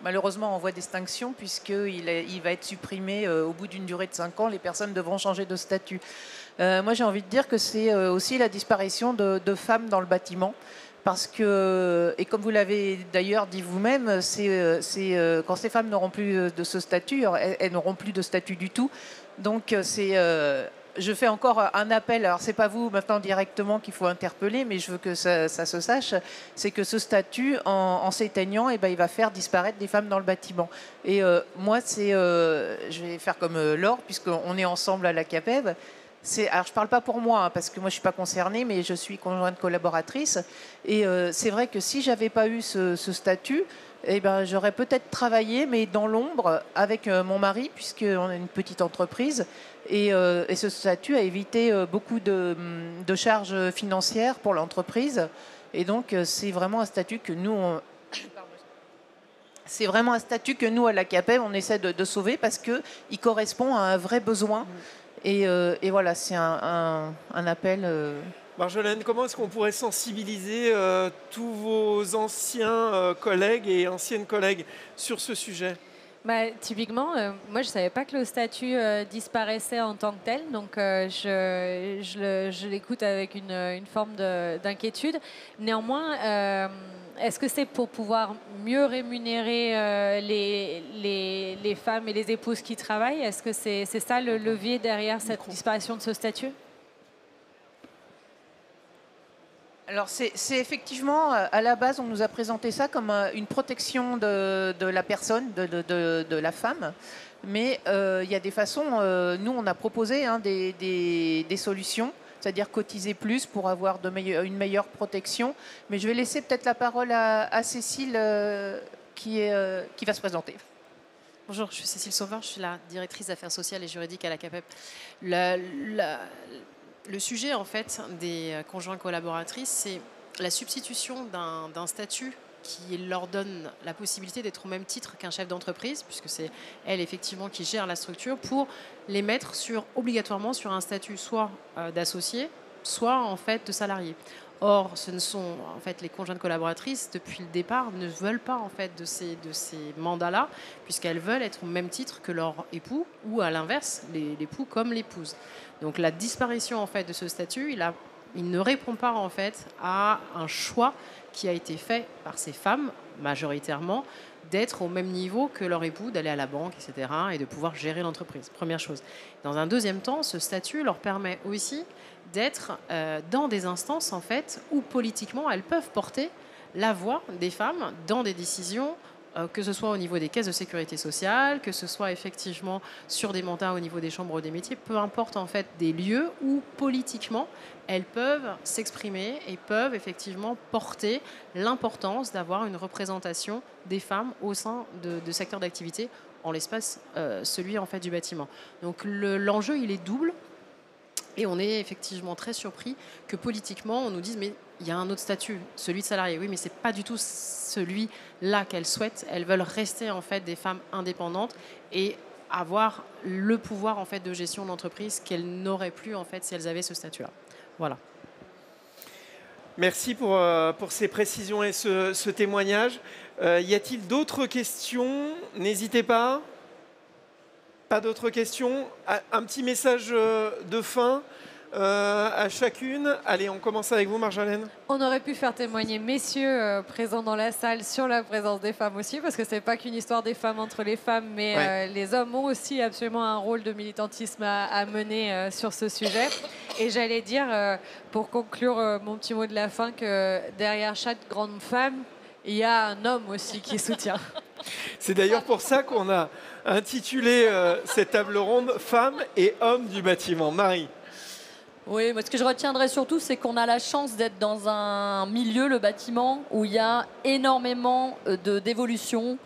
malheureusement en voie d'extinction puisqu'il va être supprimé au bout d'une durée de 5 ans. Les personnes devront changer de statut. Moi, j'ai envie de dire que c'est aussi la disparition de femmes dans le bâtiment. Parce que, et comme vous l'avez d'ailleurs dit vous-même, quand ces femmes n'auront plus de ce statut, elles n'auront plus de statut du tout. Donc, je fais encore un appel, alors c'est pas vous maintenant directement qu'il faut interpeller, mais je veux que ça se sache, c'est que ce statut, en s'éteignant, il va faire disparaître des femmes dans le bâtiment. Et moi, je vais faire comme Laure, puisqu'on est ensemble à la CAPEB, Alors, je ne parle pas pour moi, hein, parce que moi, je ne suis pas concernée, mais je suis conjointe collaboratrice. Et c'est vrai que si je n'avais pas eu ce statut, eh ben, j'aurais peut-être travaillé, mais dans l'ombre, avec mon mari, puisqu'on a une petite entreprise. Et ce statut a évité beaucoup de charges financières pour l'entreprise. Et donc, c'est vraiment un statut que nous, c'est vraiment un statut que nous, à la CAPEB, on essaie de sauver parce qu'il correspond à un vrai besoin. Et voilà, c'est un appel. Marjolaine, comment est-ce qu'on pourrait sensibiliser tous vos anciens collègues et anciennes collègues sur ce sujet ? Typiquement, moi je ne savais pas que le statut disparaissait en tant que tel, donc je l'écoute avec une forme d'inquiétude. Néanmoins, est-ce que c'est pour pouvoir mieux rémunérer les femmes et les épouses qui travaillent? Est-ce que c'est ça le levier derrière cette disparition de ce statut? Alors c'est effectivement, à la base, on nous a présenté ça comme une protection de la personne, de la femme. Mais il y a des façons, nous on a proposé des solutions, c'est-à-dire cotiser plus pour avoir une meilleure protection. Mais je vais laisser peut-être la parole à Cécile qui va se présenter. Bonjour, je suis Cécile Sauveur, je suis la directrice d'affaires sociales et juridiques à la CAPEB. Le sujet, en fait, des conjoints collaboratrices, c'est la substitution d'un statut qui leur donne la possibilité d'être au même titre qu'un chef d'entreprise, puisque c'est elle, effectivement, qui gère la structure, pour les mettre obligatoirement sur un statut soit d'associé, soit, en fait, de salarié. Or, ce ne sont, en fait, les conjointes collaboratrices, depuis le départ, ne veulent pas, en fait, de ces mandats-là, puisqu'elles veulent être au même titre que leur époux, ou à l'inverse, l'époux comme l'épouse. Donc la disparition en fait de ce statut, il ne répond pas en fait à un choix qui a été fait par ces femmes majoritairement d'être au même niveau que leur époux, d'aller à la banque, etc. et de pouvoir gérer l'entreprise. Première chose. Dans un deuxième temps, ce statut leur permet aussi d'être dans des instances en fait où politiquement elles peuvent porter la voix des femmes dans des décisions, que ce soit au niveau des caisses de sécurité sociale, que ce soit effectivement sur des mandats au niveau des chambres des métiers, peu importe en fait des lieux où politiquement elles peuvent s'exprimer et peuvent effectivement porter l'importance d'avoir une représentation des femmes au sein de secteurs d'activité, en l'espace celui en fait du bâtiment. Donc l'enjeu il est double. Et on est effectivement très surpris que politiquement, on nous dise mais il y a un autre statut, celui de salarié. Oui, mais c'est pas du tout celui-là qu'elles souhaitent. Elles veulent rester en fait des femmes indépendantes et avoir le pouvoir en fait de gestion de l'entreprise qu'elles n'auraient plus en fait si elles avaient ce statut-là. Voilà. Merci pour ces précisions et ce témoignage. Y a-t-il d'autres questions? N'hésitez pas. Pas d'autres questions? Un petit message de fin à chacune. Allez, on commence avec vous, Marjolaine. On aurait pu faire témoigner messieurs présents dans la salle sur la présence des femmes aussi, parce que c'est pas qu'une histoire des femmes entre les femmes, mais les hommes ont aussi absolument un rôle de militantisme à mener sur ce sujet. Et j'allais dire, pour conclure mon petit mot de la fin, que derrière chaque grande femme, il y a un homme aussi qui soutient. C'est d'ailleurs pour ça qu'on a intitulé cette table ronde « Femmes et hommes du bâtiment ». Marie. Oui, moi, ce que je retiendrai surtout, c'est qu'on a la chance d'être dans un milieu, le bâtiment, où il y a énormément d'évolution,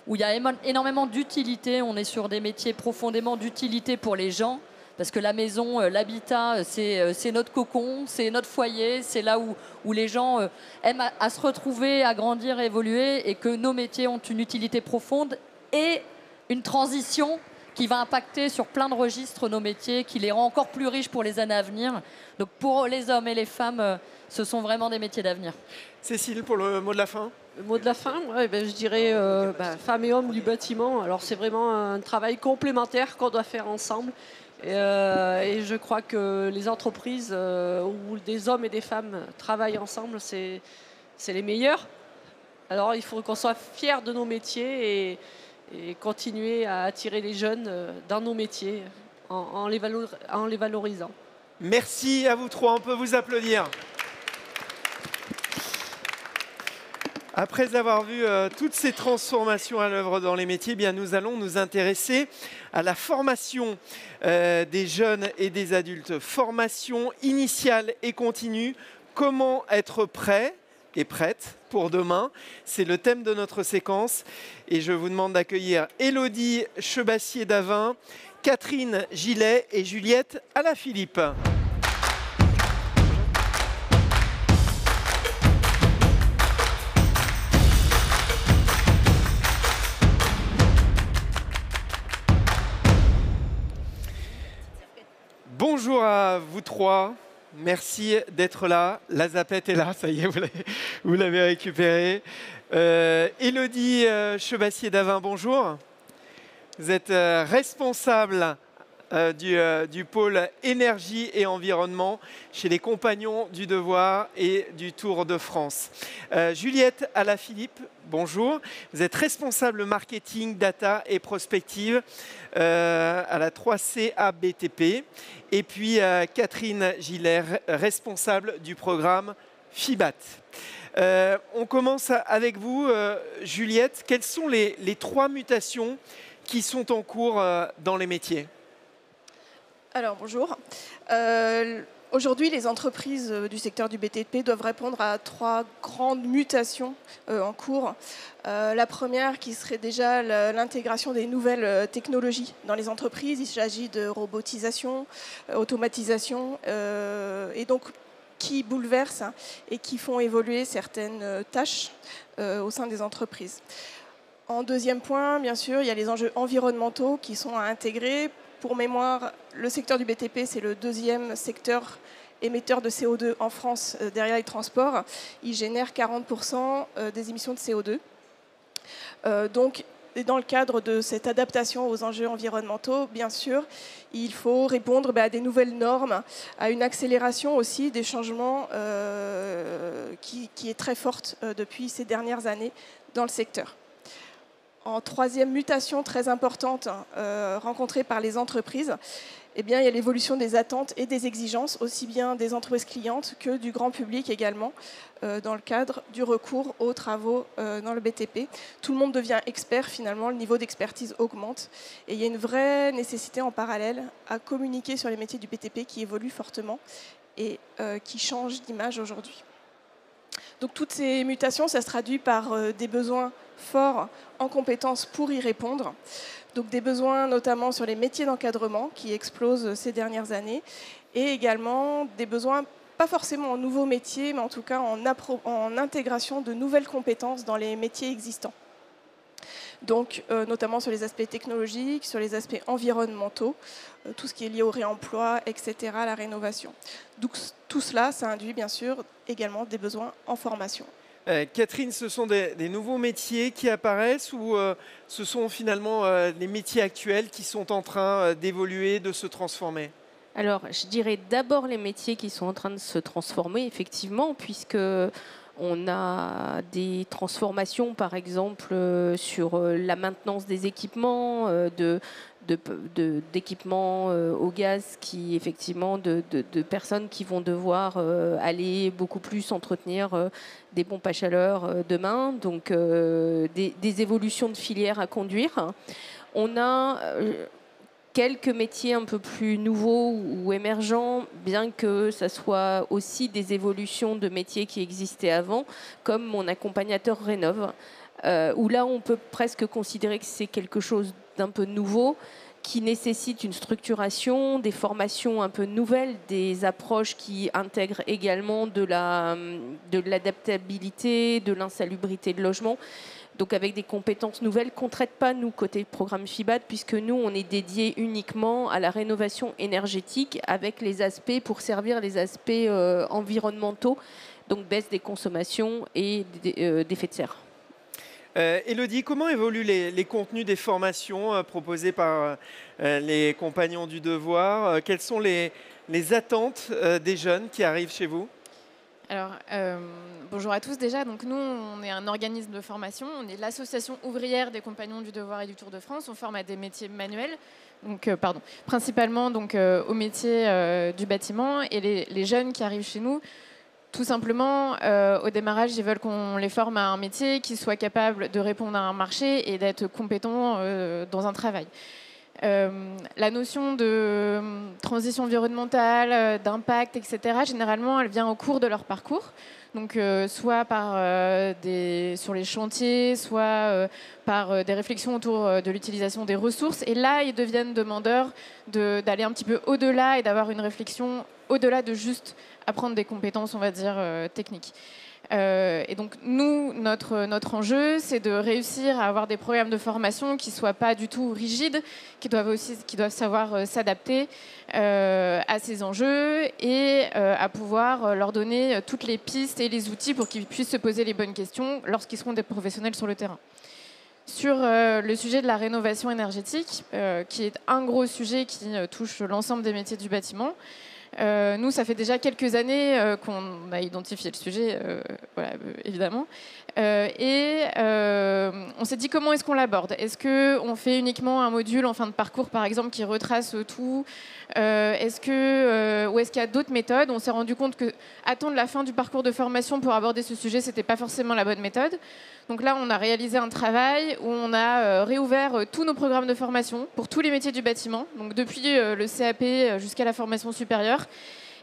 où il y a énormément d'utilité. On est sur des métiers profondément d'utilité pour les gens, parce que la maison, l'habitat, c'est notre cocon, c'est notre foyer, c'est là où les gens aiment à se retrouver, à grandir, à évoluer, et que nos métiers ont une utilité profonde et une transition qui va impacter sur plein de registres nos métiers, qui les rend encore plus riches pour les années à venir. Donc pour les hommes et les femmes, ce sont vraiment des métiers d'avenir. Cécile, pour le mot de la fin. Le mot de la fin, je dirais femmes et hommes du bâtiment. Alors c'est vraiment un travail complémentaire qu'on doit faire ensemble. Et je crois que les entreprises où des hommes et des femmes travaillent ensemble, c'est les meilleurs. Alors il faut qu'on soit fiers de nos métiers et continuer à attirer les jeunes dans nos métiers en les valorisant. Merci à vous trois, on peut vous applaudir. Après avoir vu toutes ces transformations à l'œuvre dans les métiers, bien, nous allons nous intéresser à la formation des jeunes et des adultes. Formation initiale et continue. Comment être prêt et prête pour demain? C'est le thème de notre séquence. Et je vous demande d'accueillir Élodie Chebassier-Davin, Catherine Gillet et Juliette Alaphilippe. Bonjour à vous trois. Merci d'être là. La zapette est là, ça y est, vous l'avez récupérée. Élodie Chebassier-Davin, bonjour. Vous êtes responsable du pôle énergie et environnement chez les Compagnons du Devoir et du Tour de France. Juliette Alaphilippe, bonjour. Vous êtes responsable marketing, data et prospective à la 3CA BTP. Et puis Catherine Gillet, responsable du programme FIBAT. On commence avec vous, Juliette. Quelles sont les 3 mutations qui sont en cours dans les métiers? Alors bonjour. Aujourd'hui, les entreprises du secteur du BTP doivent répondre à 3 grandes mutations en cours. La première qui serait déjà l'intégration des nouvelles technologies dans les entreprises. Il s'agit de robotisation, automatisation et donc qui bouleversent et qui font évoluer certaines tâches au sein des entreprises. En deuxième point, bien sûr, il y a les enjeux environnementaux qui sont à intégrer. Pour mémoire, le secteur du BTP, c'est le 2e secteur émetteur de CO2 en France derrière les transports. Il génère 40% des émissions de CO2. Donc, dans le cadre de cette adaptation aux enjeux environnementaux, bien sûr, il faut répondre à des nouvelles normes, à une accélération aussi des changements qui est très forte depuis ces dernières années dans le secteur. En 3e mutation très importante rencontrée par les entreprises, eh bien, il y a l'évolution des attentes et des exigences, aussi bien des entreprises clientes que du grand public également, dans le cadre du recours aux travaux dans le BTP. Tout le monde devient expert finalement, le niveau d'expertise augmente et il y a une vraie nécessité en parallèle à communiquer sur les métiers du BTP qui évoluent fortement et qui changent d'image aujourd'hui. Donc toutes ces mutations, ça se traduit par des besoins forts en compétences pour y répondre. Donc des besoins notamment sur les métiers d'encadrement qui explosent ces dernières années et également des besoins pas forcément en nouveaux métiers, mais en tout cas en intégration de nouvelles compétences dans les métiers existants. Donc notamment sur les aspects technologiques, sur les aspects environnementaux, tout ce qui est lié au réemploi, etc., la rénovation. Donc tout cela, ça induit bien sûr également des besoins en formation. Catherine, ce sont des nouveaux métiers qui apparaissent ou ce sont finalement les métiers actuels qui sont en train d'évoluer, de se transformer? Alors, je dirais d'abord les métiers qui sont en train de se transformer, effectivement, puisque on a des transformations, par exemple, sur la maintenance des équipements, d'équipements au gaz, qui effectivement de personnes qui vont devoir aller beaucoup plus entretenir des pompes à chaleur demain, donc des évolutions de filières à conduire. On a quelques métiers un peu plus nouveaux ou émergents, bien que ça soit aussi des évolutions de métiers qui existaient avant, comme mon accompagnateur Rénov', où là on peut presque considérer que c'est quelque chose d'un peu nouveau, qui nécessite une structuration, des formations un peu nouvelles, des approches qui intègrent également de l'adaptabilité, de l'insalubrité de logement. Donc avec des compétences nouvelles qu'on ne traite pas, nous, côté programme FIBAT, puisque nous, on est dédié uniquement à la rénovation énergétique avec les aspects, pour servir les aspects environnementaux, donc baisse des consommations et d'effets de serre. Élodie, comment évoluent les contenus des formations proposées par les Compagnons du Devoir? Quelles sont les attentes des jeunes qui arrivent chez vous? Alors, bonjour à tous déjà. Donc, nous, on est un organisme de formation. On est l'association ouvrière des Compagnons du Devoir et du Tour de France. On forme à des métiers manuels, donc, principalement donc, au métier du bâtiment. Et les jeunes qui arrivent chez nous Tout simplement, au démarrage, ils veulent qu'on les forme à un métier, qu'ils soient capables de répondre à un marché et d'être compétents dans un travail. La notion de transition environnementale, d'impact, etc., généralement, elle vient au cours de leur parcours. Donc, soit sur les chantiers, soit par des réflexions autour de l'utilisation des ressources. Et là, ils deviennent demandeurs d'aller un petit peu au-delà et d'avoir une réflexion au-delà de juste apprendre des compétences, on va dire, techniques. Et donc, nous, notre enjeu, c'est de réussir à avoir des programmes de formation qui ne soient pas du tout rigides, qui doivent savoir s'adapter à ces enjeux et à pouvoir leur donner toutes les pistes et les outils pour qu'ils puissent se poser les bonnes questions lorsqu'ils seront des professionnels sur le terrain. Sur le sujet de la rénovation énergétique, qui est un gros sujet qui touche l'ensemble des métiers du bâtiment, nous, ça fait déjà quelques années qu'on a identifié le sujet, évidemment. Et on s'est dit comment est-ce qu'on l'aborde. Est-ce qu'on fait uniquement un module en fin de parcours, par exemple, qui retrace tout ou est-ce qu'il y a d'autres méthodes? On s'est rendu compte qu'attendre la fin du parcours de formation pour aborder ce sujet, ce n'était pas forcément la bonne méthode. Donc là, on a réalisé un travail où on a réouvert tous nos programmes de formation pour tous les métiers du bâtiment, donc depuis le CAP jusqu'à la formation supérieure.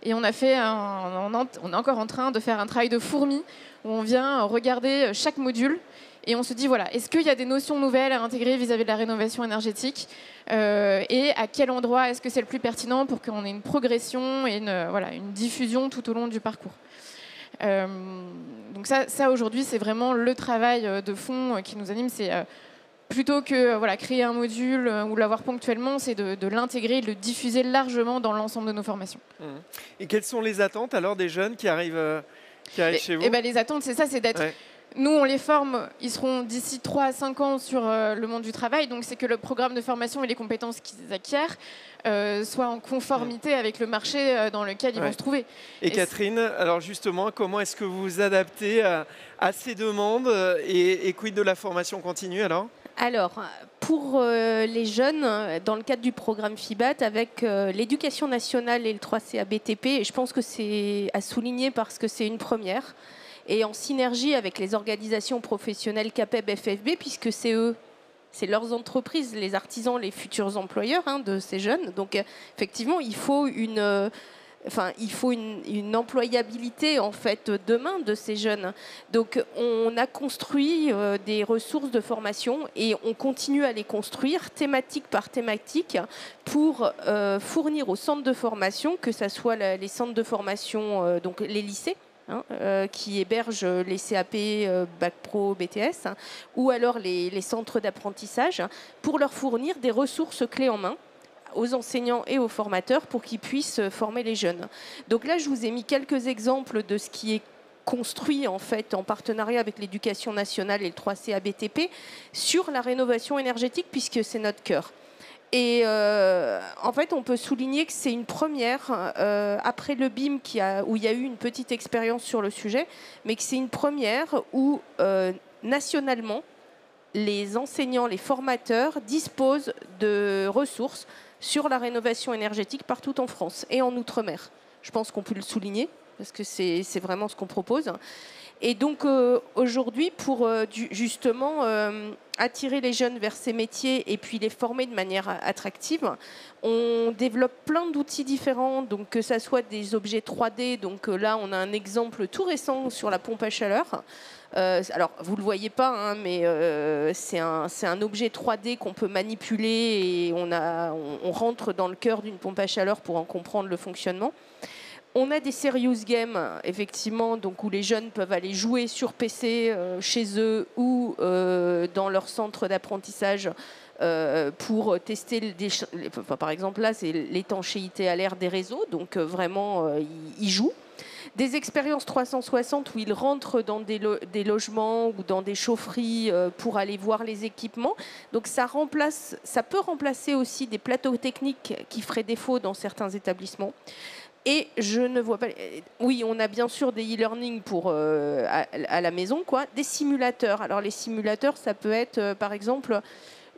Et on est encore en train de faire un travail de fourmi où on vient regarder chaque module et on se dit, voilà, est-ce qu'il y a des notions nouvelles à intégrer vis-à-vis de la rénovation énergétique et à quel endroit est-ce que c'est le plus pertinent pour qu'on ait une progression et une diffusion tout au long du parcours. Donc ça aujourd'hui, c'est vraiment le travail de fond qui nous anime. C'est plutôt que créer un module ou l'avoir ponctuellement, c'est de l'intégrer, de le diffuser largement dans l'ensemble de nos formations. Et quelles sont les attentes alors des jeunes qui arrivent chez vous? Les attentes, c'est ça, c'est d'être... Ouais. Nous, on les forme, ils seront d'ici 3 à 5 ans sur le monde du travail. Donc, c'est que le programme de formation et les compétences qu'ils acquièrent soient en conformité avec le marché dans lequel ils vont se trouver. Et Catherine, alors justement, comment est-ce que vous vous adaptez à ces demandes et quid de la formation continue alors? Alors, pour les jeunes, dans le cadre du programme FIBAT, avec l'éducation nationale et le 3CA BTP, et je pense que c'est à souligner parce que c'est une première, et en synergie avec les organisations professionnelles CAPEB, FFB, puisque c'est leurs entreprises, les artisans, les futurs employeurs de ces jeunes. Donc, effectivement, il faut une employabilité en fait demain de ces jeunes. Donc on a construit des ressources de formation et on continue à les construire thématique par thématique pour fournir aux centres de formation, que ce soit les centres de formation, donc les lycées, qui hébergent les CAP, Bac Pro, BTS, ou alors les centres d'apprentissage, pour leur fournir des ressources clés en main aux enseignants et aux formateurs pour qu'ils puissent former les jeunes. Donc là, je vous ai mis quelques exemples de ce qui est construit en fait en partenariat avec l'éducation nationale et le 3CA BTP sur la rénovation énergétique, puisque c'est notre cœur. Et en fait, on peut souligner que c'est une première, après le BIM où il y a eu une petite expérience sur le sujet, mais que c'est une première où nationalement, les enseignants, les formateurs disposent de ressources sur la rénovation énergétique partout en France et en Outre-mer. Je pense qu'on peut le souligner parce que c'est vraiment ce qu'on propose. Et donc aujourd'hui, pour justement attirer les jeunes vers ces métiers et puis les former de manière attractive, on développe plein d'outils différents, donc que ça soit des objets 3D. Donc là, on a un exemple tout récent sur la pompe à chaleur. Alors, vous ne le voyez pas, mais c'est un objet 3D qu'on peut manipuler et on rentre dans le cœur d'une pompe à chaleur pour en comprendre le fonctionnement. On a des serious games, effectivement, donc où les jeunes peuvent aller jouer sur PC chez eux ou dans leur centre d'apprentissage pour tester, par exemple, là, c'est l'étanchéité à l'air des réseaux, donc vraiment, ils jouent. Des expériences 360 où ils rentrent dans des logements ou dans des chaufferies pour aller voir les équipements. Donc ça peut remplacer aussi des plateaux techniques qui feraient défaut dans certains établissements. Et je ne vois pas... Oui, on a bien sûr des e-learning à la maison, quoi. Des simulateurs. Alors les simulateurs, ça peut être, par exemple,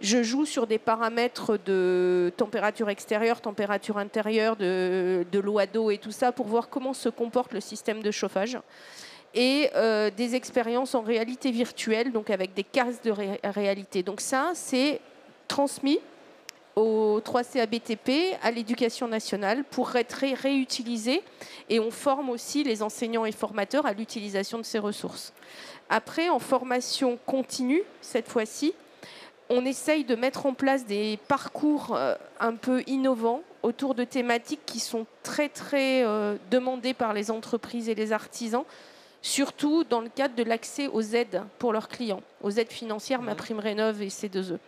Je joue sur des paramètres de température extérieure, température intérieure, de l'eau à dos et tout ça pour voir comment se comporte le système de chauffage. Et des expériences en réalité virtuelle, donc avec des casques de réalité. Donc ça, c'est transmis au 3CA BTP, à l'éducation nationale, pour être réutilisé. Et on forme aussi les enseignants et formateurs à l'utilisation de ces ressources. Après, en formation continue, cette fois-ci, on essaye de mettre en place des parcours un peu innovants autour de thématiques qui sont très, très demandées par les entreprises et les artisans, surtout dans le cadre de l'accès aux aides pour leurs clients, aux aides financières, MaPrimeRénov' et C2E.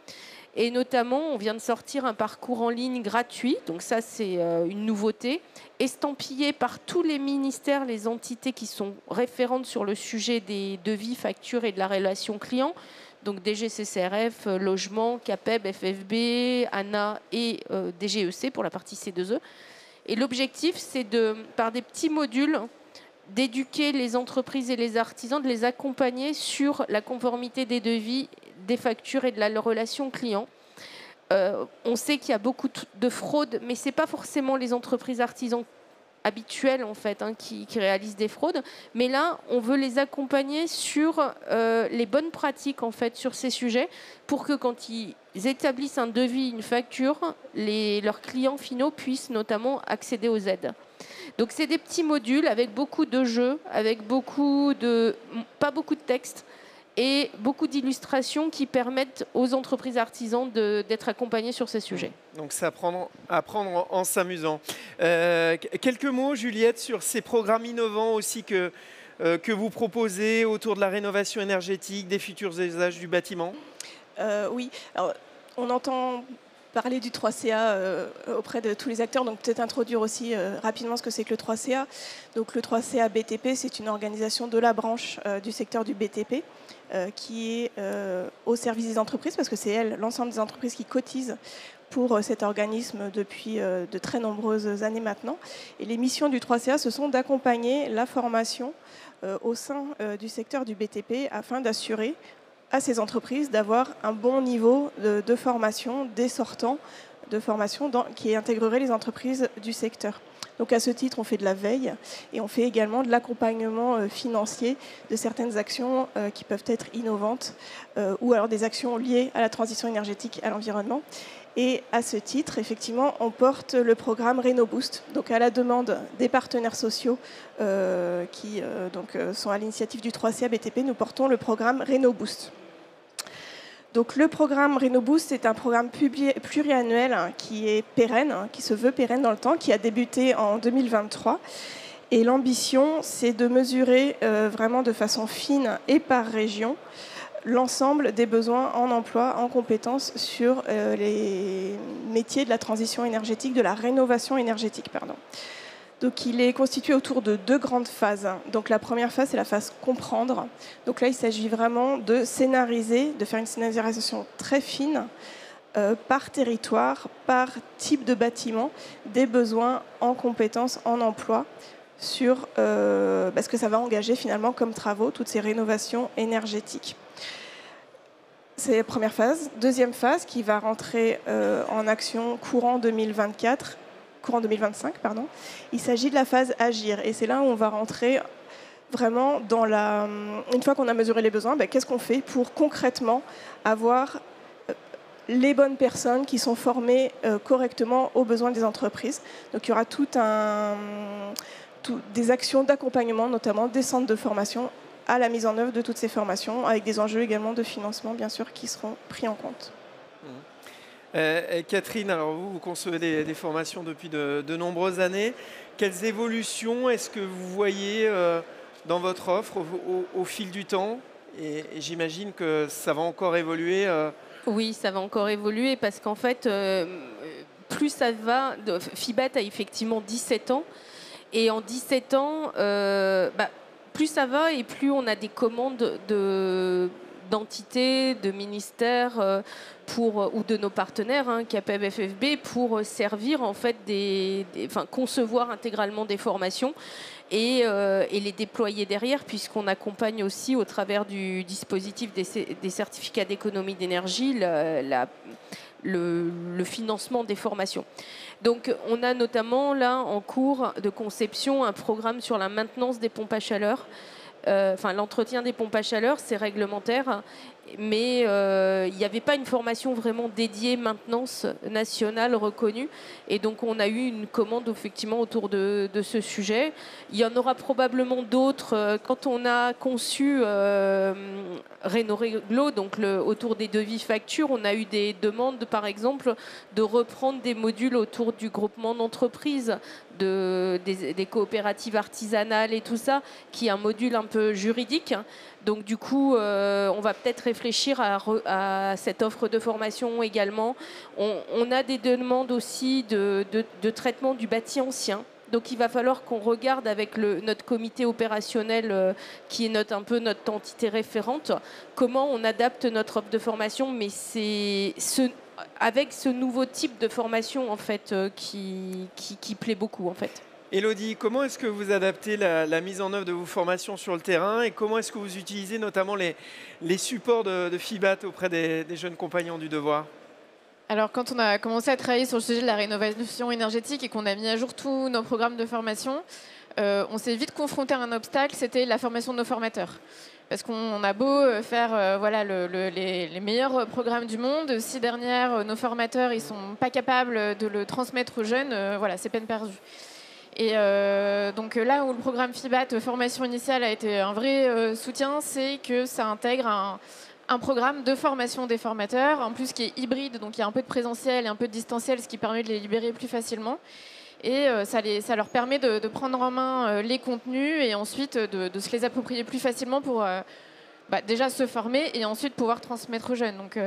Et notamment, on vient de sortir un parcours en ligne gratuit, donc ça c'est une nouveauté, estampillé par tous les ministères, les entités qui sont référentes sur le sujet des devis, factures et de la relation client, donc DGCCRF, Logement, CAPEB, FFB, ANA et DGEC pour la partie C2E. Et l'objectif, c'est par des petits modules, d'éduquer les entreprises et les artisans, de les accompagner sur la conformité des devis, des factures et de la relation client. On sait qu'il y a beaucoup de fraudes, mais ce n'est pas forcément les entreprises artisans habituelles en fait, qui réalisent des fraudes. Mais là, on veut les accompagner sur les bonnes pratiques en fait, sur ces sujets pour que quand ils établissent un devis, une facture, leurs clients finaux puissent notamment accéder aux aides. Donc c'est des petits modules avec beaucoup de jeux, avec pas beaucoup de texte et beaucoup d'illustrations qui permettent aux entreprises artisans d'être accompagnées sur ces sujets. Donc c'est apprendre en s'amusant. Quelques mots, Juliette, sur ces programmes innovants aussi que vous proposez autour de la rénovation énergétique, des futurs usages du bâtiment. Oui, alors, on entend parler du 3CA auprès de tous les acteurs, donc peut-être introduire aussi rapidement ce que c'est que le 3CA. Donc le 3CA BTP, c'est une organisation de la branche du secteur du BTP qui est au service des entreprises, parce que c'est l'ensemble des entreprises qui cotisent pour cet organisme depuis de très nombreuses années maintenant. Et les missions du 3CA, ce sont d'accompagner la formation au sein du secteur du BTP afin d'assurer à ces entreprises d'avoir un bon niveau de formation des sortants de formation qui intégrerait les entreprises du secteur. Donc à ce titre, on fait de la veille et on fait également de l'accompagnement financier de certaines actions qui peuvent être innovantes ou alors des actions liées à la transition énergétique, à l'environnement. Et à ce titre, effectivement, on porte le programme RénoBoost, donc à la demande des partenaires sociaux qui sont à l'initiative du 3CA BTP, nous portons le programme RénoBoost. Donc le programme RénoBoost est un programme pluriannuel qui est pérenne, qui se veut pérenne dans le temps, qui a débuté en 2023. Et l'ambition, c'est de mesurer vraiment de façon fine et par région l'ensemble des besoins en emploi, en compétences sur les métiers de la transition énergétique, de la rénovation énergétique, pardon. Donc il est constitué autour de 2 grandes phases. Donc la première phase, c'est la phase comprendre. Donc là, il s'agit vraiment de scénariser, de faire une scénarisation très fine par territoire, par type de bâtiment, des besoins en compétences, en emploi, sur ce que ça va engager finalement comme travaux, toutes ces rénovations énergétiques. C'est la première phase. Deuxième phase qui va rentrer en action courant 2025, pardon. Il s'agit de la phase agir. Et c'est là où on va rentrer vraiment dans une fois qu'on a mesuré les besoins, qu'est-ce qu'on fait pour concrètement avoir les bonnes personnes qui sont formées correctement aux besoins des entreprises. Donc il y aura des actions d'accompagnement, notamment des centres de formation à la mise en œuvre de toutes ces formations, avec des enjeux également de financement, bien sûr, qui seront pris en compte. Catherine, alors vous concevez des formations depuis de nombreuses années. Quelles évolutions est-ce que vous voyez dans votre offre au fil du temps ? Et j'imagine que ça va encore évoluer. Oui, ça va encore évoluer parce qu'en fait, plus ça va... Fibat a effectivement 17 ans. Et en 17 ans, plus ça va et plus on a des commandes de d'entités, de ministères ou de nos partenaires, CAPEB, FFB, pour servir en fait concevoir intégralement des formations et les déployer derrière, puisqu'on accompagne aussi au travers du dispositif des certificats d'économie d'énergie le financement des formations. Donc on a notamment là en cours de conception un programme sur la maintenance des pompes à chaleur. L'entretien des pompes à chaleur, c'est réglementaire, mais il n'y avait pas une formation vraiment dédiée maintenance nationale reconnue. Et donc on a eu une commande effectivement autour de ce sujet. Il y en aura probablement d'autres. Quand on a conçu Réno-Réglo, donc autour des devis factures, on a eu des demandes, par exemple, de reprendre des modules autour du groupement d'entreprises, des coopératives artisanales et tout ça, qui est un module un peu juridique. Donc du coup, on va peut-être réfléchir à cette offre de formation également. On a des demandes aussi de traitement du bâti ancien. Donc il va falloir qu'on regarde avec notre comité opérationnel, qui est un peu notre entité référente, comment on adapte notre offre de formation, mais c'est avec ce nouveau type de formation en fait, qui plaît beaucoup en fait. Élodie, comment est-ce que vous adaptez la mise en œuvre de vos formations sur le terrain et comment est-ce que vous utilisez notamment les supports de FIBAT auprès des jeunes compagnons du devoir ? Alors, quand on a commencé à travailler sur le sujet de la rénovation énergétique et qu'on a mis à jour tous nos programmes de formation, on s'est vite confronté à un obstacle, c'était la formation de nos formateurs. Parce qu'on a beau faire les meilleurs programmes du monde, si derrière nos formateurs ils sont pas capables de le transmettre aux jeunes, c'est peine perdue. Et donc là où le programme FIBAT formation initiale a été un vrai soutien, c'est que ça intègre un programme de formation des formateurs, en plus qui est hybride, donc il y a un peu de présentiel et un peu de distanciel, ce qui permet de les libérer plus facilement. Et ça leur permet de prendre en main les contenus et ensuite de se les approprier plus facilement pour déjà se former et ensuite pouvoir transmettre aux jeunes. Donc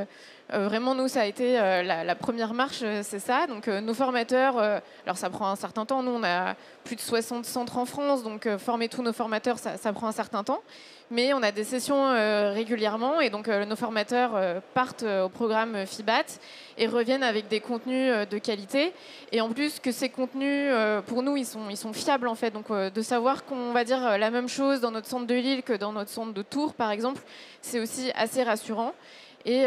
vraiment, nous, ça a été la première marche, c'est ça. Donc nos formateurs, alors ça prend un certain temps. Nous, on a plus de 60 centres en France, donc former tous nos formateurs, ça prend un certain temps. Mais on a des sessions régulièrement et donc nos formateurs partent au programme FIBAT et reviennent avec des contenus de qualité. Et en plus que ces contenus, pour nous, ils sont fiables en fait. Donc de savoir qu'on va dire la même chose dans notre centre de Lille que dans notre centre de Tours, par exemple, c'est aussi assez rassurant. Et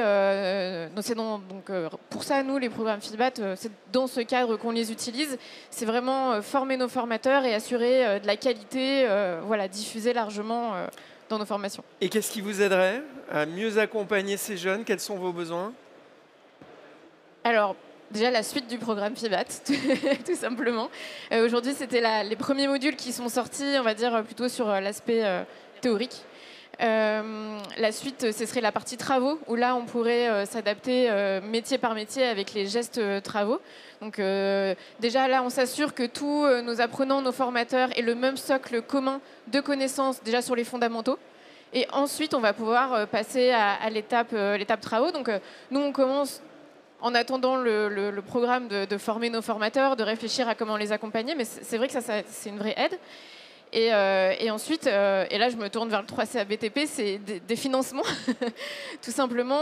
pour ça, nous, les programmes FIBAT, c'est dans ce cadre qu'on les utilise. C'est vraiment former nos formateurs et assurer de la qualité, diffuser largement dans nos formations. Et qu'est-ce qui vous aiderait à mieux accompagner ces jeunes ? Quels sont vos besoins ? Alors, déjà la suite du programme FIBAT, tout simplement. Aujourd'hui, c'était les premiers modules qui sont sortis, on va dire, plutôt sur l'aspect théorique. La suite, ce serait la partie travaux, où là, on pourrait s'adapter métier par métier avec les gestes travaux. Donc déjà, là, on s'assure que tous nos apprenants, nos formateurs aient le même socle commun de connaissances, déjà sur les fondamentaux. Et ensuite, on va pouvoir passer à l'étape travaux. Donc nous, on commence en attendant le programme de former nos formateurs, de réfléchir à comment les accompagner. Mais c'est vrai que ça c'est une vraie aide. Et ensuite, et là je me tourne vers le 3CA BTP, c'est des financements. Tout simplement,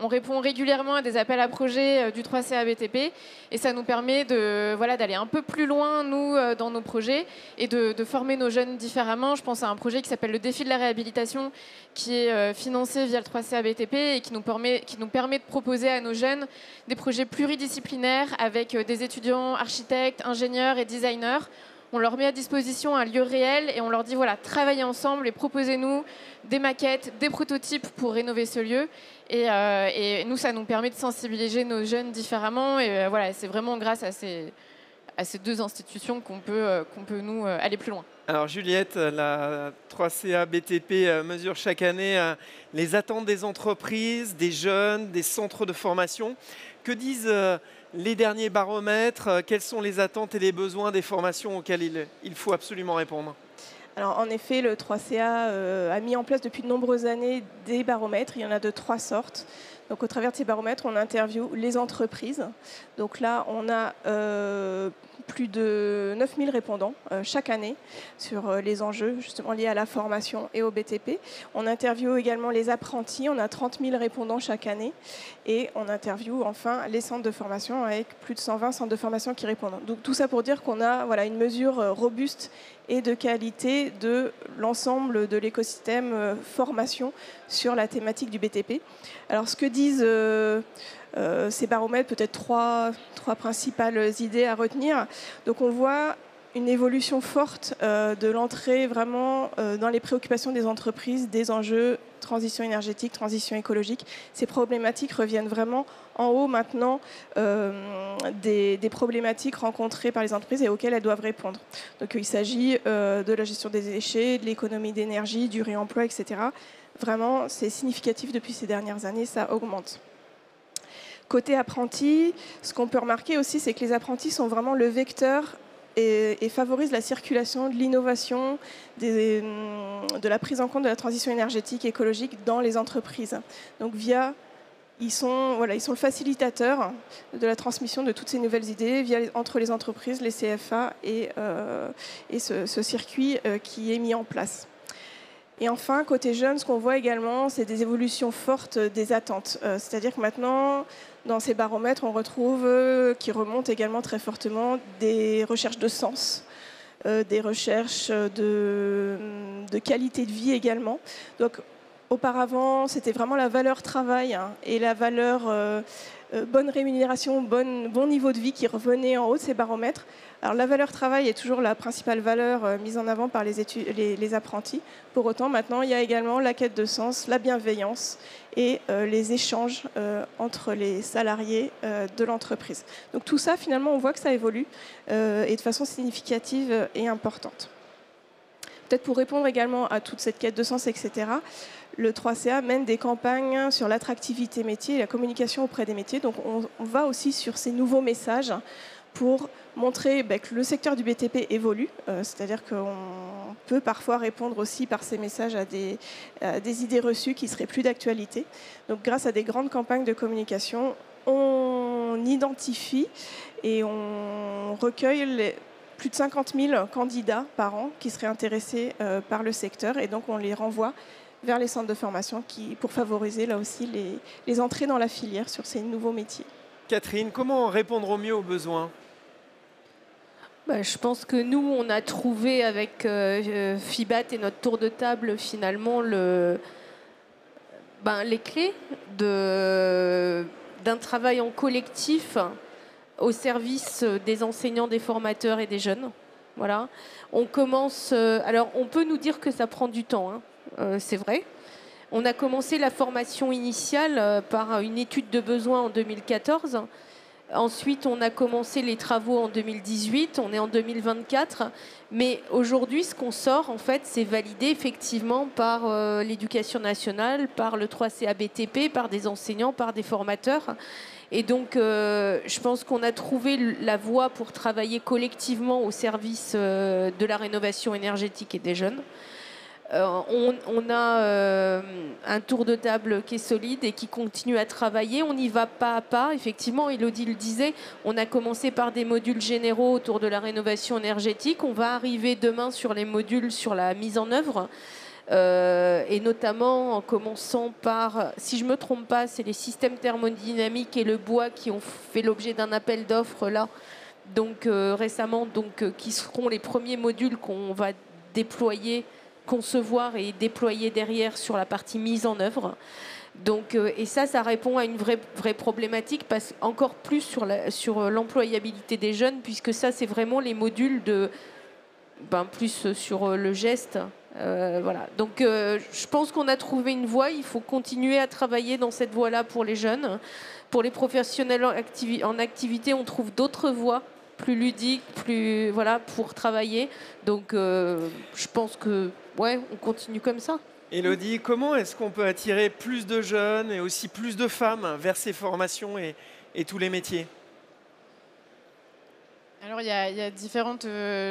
on répond régulièrement à des appels à projets du 3CA BTP et ça nous permet d'aller un peu plus loin, nous, dans nos projets et de former nos jeunes différemment. Je pense à un projet qui s'appelle le défi de la réhabilitation qui est financé via le 3CA BTP et qui nous permet de proposer à nos jeunes des projets pluridisciplinaires avec des étudiants, architectes, ingénieurs et designers. On leur met à disposition un lieu réel et on leur dit voilà, travaillez ensemble et proposez-nous des maquettes, des prototypes pour rénover ce lieu. Et nous, ça nous permet de sensibiliser nos jeunes différemment. Et c'est vraiment grâce à ces deux institutions qu'on peut nous aller plus loin. Alors Juliette, la 3CA BTP mesure chaque année les attentes des entreprises, des jeunes, des centres de formation. Que disent les derniers baromètres? Quelles sont les attentes et les besoins des formations auxquelles il faut absolument répondre? Alors, en effet, le 3CA a mis en place depuis de nombreuses années des baromètres. Il y en a de 3 sortes. Donc au travers de ces baromètres, on interviewe les entreprises. Donc là, on a plus de 9000 répondants chaque année sur les enjeux justement liés à la formation et au BTP. On interviewe également les apprentis, on a 30 000 répondants chaque année. Et on interviewe enfin les centres de formation avec plus de 120 centres de formation qui répondent. Donc tout ça pour dire qu'on a une mesure robuste et de qualité de l'ensemble de l'écosystème formation sur la thématique du BTP. Alors ce que disent ces baromètres, peut-être trois principales idées à retenir. Donc on voit une évolution forte de l'entrée vraiment dans les préoccupations des entreprises, des enjeux transition énergétique, transition écologique. Ces problématiques reviennent vraiment en haut maintenant des problématiques rencontrées par les entreprises et auxquelles elles doivent répondre. Donc il s'agit de la gestion des déchets, de l'économie d'énergie, du réemploi, etc. Vraiment, c'est significatif depuis ces dernières années, ça augmente. Côté apprentis, ce qu'on peut remarquer aussi, c'est que les apprentis sont vraiment le vecteur et favorisent la circulation de l'innovation, de la prise en compte de la transition énergétique et écologique dans les entreprises. Donc ils sont le facilitateur de la transmission de toutes ces nouvelles idées entre les entreprises, les CFA et ce circuit qui est mis en place. Et enfin, côté jeunes, ce qu'on voit également, c'est des évolutions fortes des attentes. C'est-à-dire que maintenant, dans ces baromètres, on retrouve, qui remontent également très fortement, des recherches de sens, des recherches de qualité de vie également. Donc, auparavant, c'était vraiment la valeur travail et la valeur bonne rémunération, bon niveau de vie qui revenait en haut de ces baromètres. Alors la valeur travail est toujours la principale valeur mise en avant par les apprentis. Pour autant, maintenant, il y a également la quête de sens, la bienveillance et les échanges entre les salariés de l'entreprise. Donc tout ça, finalement, on voit que ça évolue et de façon significative et importante. Peut-être pour répondre également à toute cette quête de sens, etc., le 3CA mène des campagnes sur l'attractivité métier et la communication auprès des métiers. Donc on va aussi sur ces nouveaux messages pour montrer que le secteur du BTP évolue, c'est-à-dire qu'on peut parfois répondre aussi par ces messages à des idées reçues qui seraient plus d'actualité. Donc grâce à des grandes campagnes de communication, on identifie et on recueille plus de 50 000 candidats par an qui seraient intéressés par le secteur et donc on les renvoie vers les centres de formation pour favoriser là aussi les entrées dans la filière sur ces nouveaux métiers. Catherine, comment répondre au mieux aux besoins ? Je pense que nous, on a trouvé avec FIBAT et notre tour de table finalement les clés d'un travail en collectif au service des enseignants, des formateurs et des jeunes. Voilà. On commence. Alors, on peut nous dire que ça prend du temps, c'est vrai. On a commencé la formation initiale par une étude de besoin en 2014. Ensuite, on a commencé les travaux en 2018. On est en 2024. Mais aujourd'hui, ce qu'on sort, en fait, c'est validé effectivement par l'Éducation nationale, par le 3CA BTP, par des enseignants, par des formateurs. Et donc, je pense qu'on a trouvé la voie pour travailler collectivement au service de la rénovation énergétique et des jeunes. On a un tour de table qui est solide et qui continue à travailler. On y va pas à pas. Effectivement, Élodie le disait, on a commencé par des modules généraux autour de la rénovation énergétique. On va arriver demain sur les modules sur la mise en œuvre. Et notamment en commençant par, si je ne me trompe pas, c'est les systèmes thermodynamiques et le bois qui ont fait l'objet d'un appel d'offres là, donc récemment, qui seront les premiers modules qu'on va déployer, concevoir et déployer derrière sur la partie mise en œuvre. Donc, et ça répond à une vraie problématique, encore plus sur l'employabilité des jeunes, puisque ça, c'est vraiment les modules plus sur le geste. Voilà. Donc, je pense qu'on a trouvé une voie. Il faut continuer à travailler dans cette voie-là pour les jeunes. Pour les professionnels en activité, on trouve d'autres voies plus ludiques, pour travailler. Donc, je pense que, on continue comme ça. Élodie, comment est-ce qu'on peut attirer plus de jeunes et aussi plus de femmes vers ces formations et tous les métiers ? Alors il y a différentes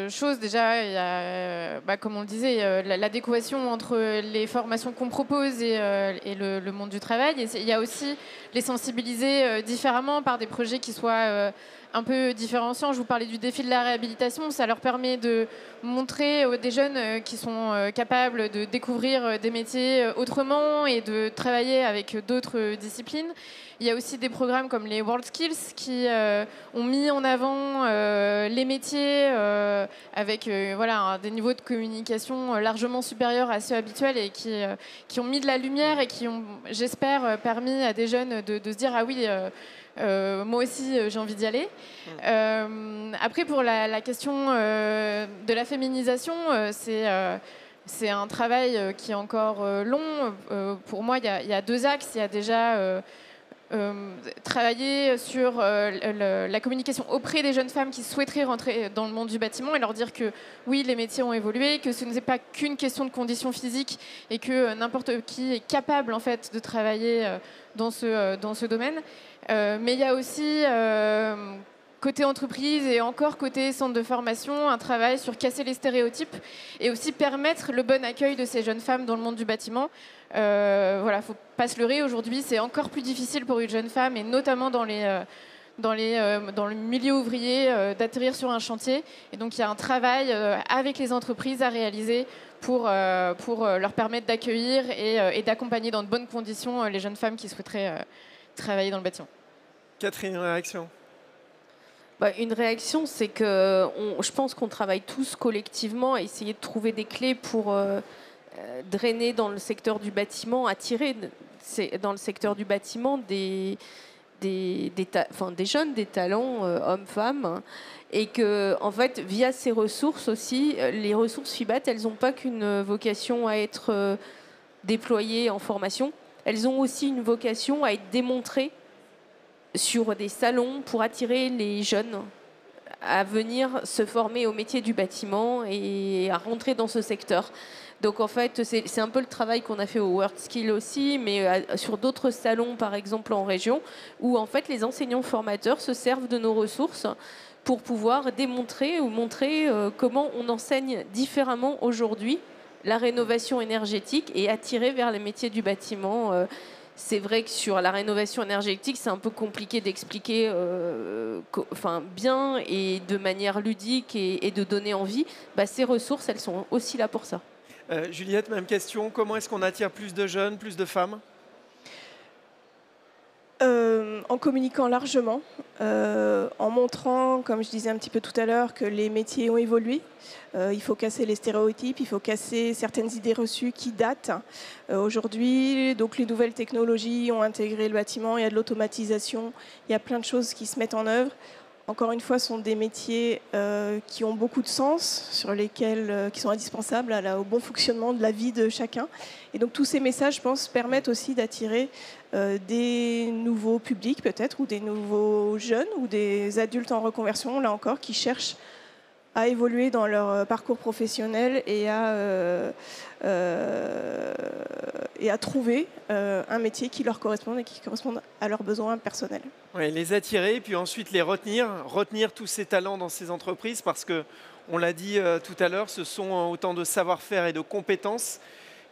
choses. Déjà, il y a, comme on le disait, l'adéquation entre les formations qu'on propose et le monde du travail. Et il y a aussi les sensibiliser différemment par des projets qui soient un peu différenciants. Je vous parlais du défi de la réhabilitation. Ça leur permet de montrer des jeunes qui sont capables de découvrir des métiers autrement et de travailler avec d'autres disciplines. Il y a aussi des programmes comme les World Skills qui ont mis en avant les métiers avec des niveaux de communication largement supérieurs à ceux habituels et qui ont mis de la lumière et qui ont, j'espère, permis à des jeunes de se dire « Ah oui, moi aussi, j'ai envie d'y aller. » Après, pour la question de la féminisation, c'est un travail qui est encore long. Pour moi, il y a deux axes. Il y a déjà travailler sur la communication auprès des jeunes femmes qui souhaiteraient rentrer dans le monde du bâtiment et leur dire que oui, les métiers ont évolué, que ce n'est pas qu'une question de conditions physiques et que n'importe qui est capable en fait de travailler dans ce domaine. Mais il y a aussi côté entreprise et encore côté centre de formation, un travail sur casser les stéréotypes et aussi permettre le bon accueil de ces jeunes femmes dans le monde du bâtiment. Faut pas se leurrer, aujourd'hui c'est encore plus difficile pour une jeune femme et notamment dans le milieu ouvrier d'atterrir sur un chantier. Et donc il y a un travail avec les entreprises à réaliser pour leur permettre d'accueillir et d'accompagner dans de bonnes conditions les jeunes femmes qui souhaiteraient travailler dans le bâtiment. Catherine, une réaction? Une réaction, c'est que je pense qu'on travaille tous collectivement à essayer de trouver des clés pour drainer dans le secteur du bâtiment, attirer dans le secteur du bâtiment des jeunes, des talents hommes-femmes, et que en fait via ces ressources aussi, les ressources FIBAT, elles n'ont pas qu'une vocation à être déployées en formation, elles ont aussi une vocation à être démontrées sur des salons pour attirer les jeunes à venir se former au métier du bâtiment et à rentrer dans ce secteur. Donc en fait, c'est un peu le travail qu'on a fait au World Skills aussi, mais sur d'autres salons, par exemple en région, où en fait les enseignants formateurs se servent de nos ressources pour pouvoir démontrer ou montrer comment on enseigne différemment aujourd'hui la rénovation énergétique et attirer vers les métiers du bâtiment. C'est vrai que sur la rénovation énergétique, c'est un peu compliqué d'expliquer bien et de manière ludique et de donner envie. Ces ressources, elles sont aussi là pour ça. Juliette, même question. Comment est-ce qu'on attire plus de jeunes, plus de femmes ? En communiquant largement, en montrant, comme je disais un petit peu tout à l'heure, que les métiers ont évolué. Il faut casser les stéréotypes, il faut casser certaines idées reçues qui datent. Aujourd'hui, donc les nouvelles technologies ont intégré le bâtiment, il y a de l'automatisation, il y a plein de choses qui se mettent en œuvre. Encore une fois, ce sont des métiers qui ont beaucoup de sens, qui sont indispensables au bon fonctionnement de la vie de chacun. Et donc tous ces messages, je pense, permettent aussi d'attirer des nouveaux publics peut-être, ou des nouveaux jeunes, ou des adultes en reconversion, là encore, qui cherchent à évoluer dans leur parcours professionnel et à trouver un métier qui leur corresponde et qui corresponde à leurs besoins personnels. Oui, les attirer, puis ensuite les retenir tous ces talents dans ces entreprises, parce que, on l'a dit tout à l'heure, ce sont autant de savoir-faire et de compétences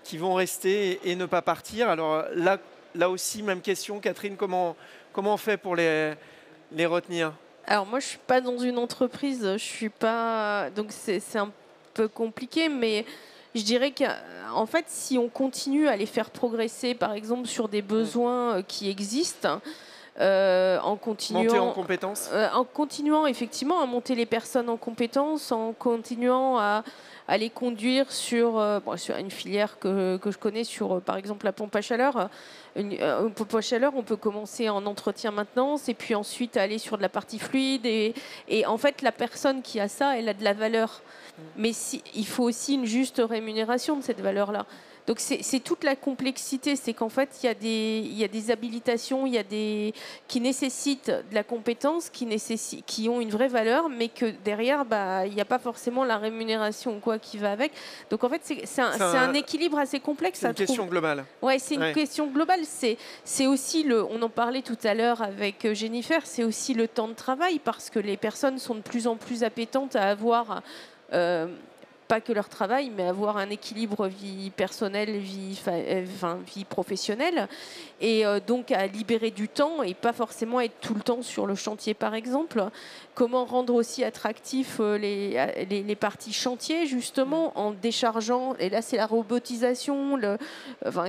qui vont rester et ne pas partir. Alors là aussi, même question, Catherine, comment on fait pour les retenir ? Alors moi, je suis pas dans une entreprise, donc c'est un peu compliqué, mais je dirais qu'en fait, si on continue à les faire progresser, par exemple sur des besoins qui existent, en continuant, monter en compétences, en continuant effectivement à monter les personnes en compétences, en continuant à les conduire sur une filière que je connais, sur par exemple la pompe à chaleur. Une pompe à chaleur, on peut commencer en entretien maintenance et puis ensuite aller sur de la partie fluide. Et en fait, la personne qui a ça, elle a de la valeur. Mais il faut aussi une juste rémunération de cette valeur-là. Donc c'est toute la complexité, c'est qu'en fait il y a des habilitations, qui nécessitent de la compétence, qui ont une vraie valeur, mais que derrière il n'y a pas forcément la rémunération ou quoi qui va avec. Donc en fait c'est un équilibre assez complexe. C'est une question globale. Ouais, c'est une question globale. C'est aussi on en parlait tout à l'heure avec Jennifer, c'est aussi le temps de travail, parce que les personnes sont de plus en plus appétentes à avoir pas que leur travail, mais avoir un équilibre vie personnelle, vie professionnelle, et donc à libérer du temps et pas forcément être tout le temps sur le chantier, par exemple. Comment rendre aussi attractifs les parties chantier, justement, en déchargeant, et là c'est la robotisation,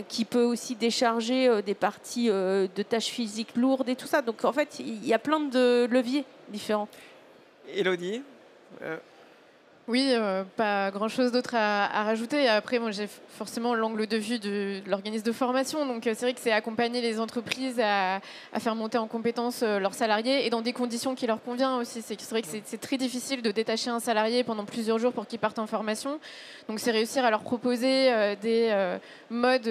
qui peut aussi décharger des parties de tâches physiques lourdes et tout ça. Donc en fait, il y a plein de leviers différents. Élodie Oui, pas grand-chose d'autre à rajouter. Après, moi, j'ai forcément l'angle de vue de l'organisme de formation. Donc, c'est vrai que c'est accompagner les entreprises à faire monter en compétence leurs salariés et dans des conditions qui leur conviennent aussi. C'est vrai que c'est très difficile de détacher un salarié pendant plusieurs jours pour qu'il parte en formation. Donc, c'est réussir à leur proposer des modes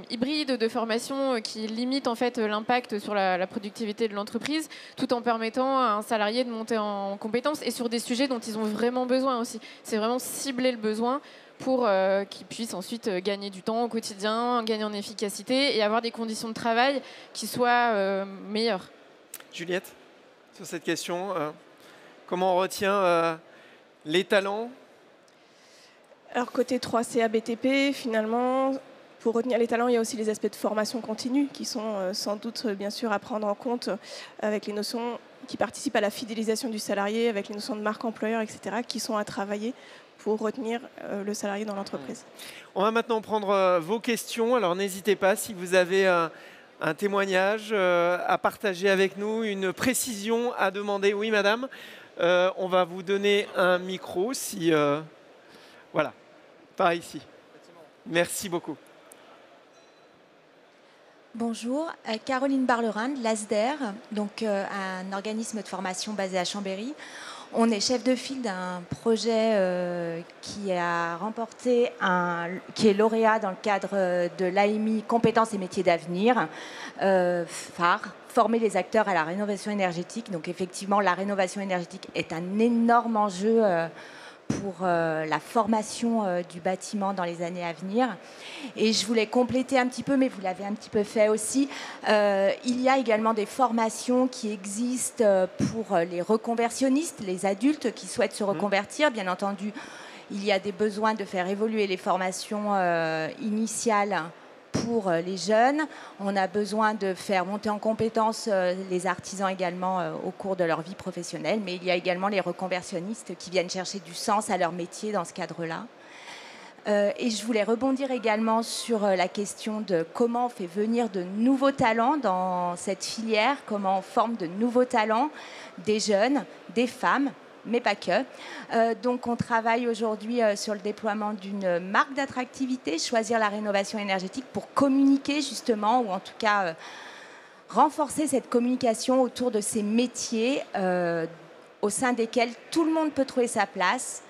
hybrides de formation qui limitent en fait l'impact sur la productivité de l'entreprise, tout en permettant à un salarié de monter en compétence et sur des sujets dont ils ont vraiment besoin aussi. C'est vraiment cibler le besoin pour qu'ils puissent ensuite gagner du temps au quotidien, gagner en efficacité et avoir des conditions de travail qui soient meilleures. Juliette, sur cette question, comment on retient les talents? Alors côté 3CA BTP, finalement, pour retenir les talents, il y a aussi les aspects de formation continue qui sont sans doute bien sûr à prendre en compte avec les notions qui participent à la fidélisation du salarié, avec les notions de marque employeur, etc., qui sont à travailler pour retenir le salarié dans l'entreprise. On va maintenant prendre vos questions. Alors n'hésitez pas, si vous avez un témoignage à partager avec nous, une précision à demander. Oui, madame, on va vous donner un micro. Si, voilà, par ici. Merci beaucoup. Bonjour, Caroline Barlerin de l'ASDER, donc un organisme de formation basé à Chambéry. On est chef de file d'un projet qui a remporté qui est lauréat dans le cadre de l'AMI Compétences et métiers d'avenir, phare, former les acteurs à la rénovation énergétique. Donc effectivement, la rénovation énergétique est un énorme enjeu pour la formation du bâtiment dans les années à venir. Et je voulais compléter un petit peu, mais vous l'avez un petit peu fait aussi. Il y a également des formations qui existent pour les reconversionnistes, les adultes qui souhaitent se reconvertir. Bien entendu, il y a des besoins de faire évoluer les formations initiales pour les jeunes. On a besoin de faire monter en compétence les artisans également au cours de leur vie professionnelle, mais il y a également les reconversionnistes qui viennent chercher du sens à leur métier dans ce cadre-là. Et je voulais rebondir également sur la question de comment on fait venir de nouveaux talents dans cette filière, comment on forme de nouveaux talents, des jeunes, des femmes, mais pas que. Donc on travaille aujourd'hui sur le déploiement d'une marque d'attractivité, choisir la rénovation énergétique pour communiquer justement, ou en tout cas renforcer cette communication autour de ces métiers au sein desquels tout le monde peut trouver sa place.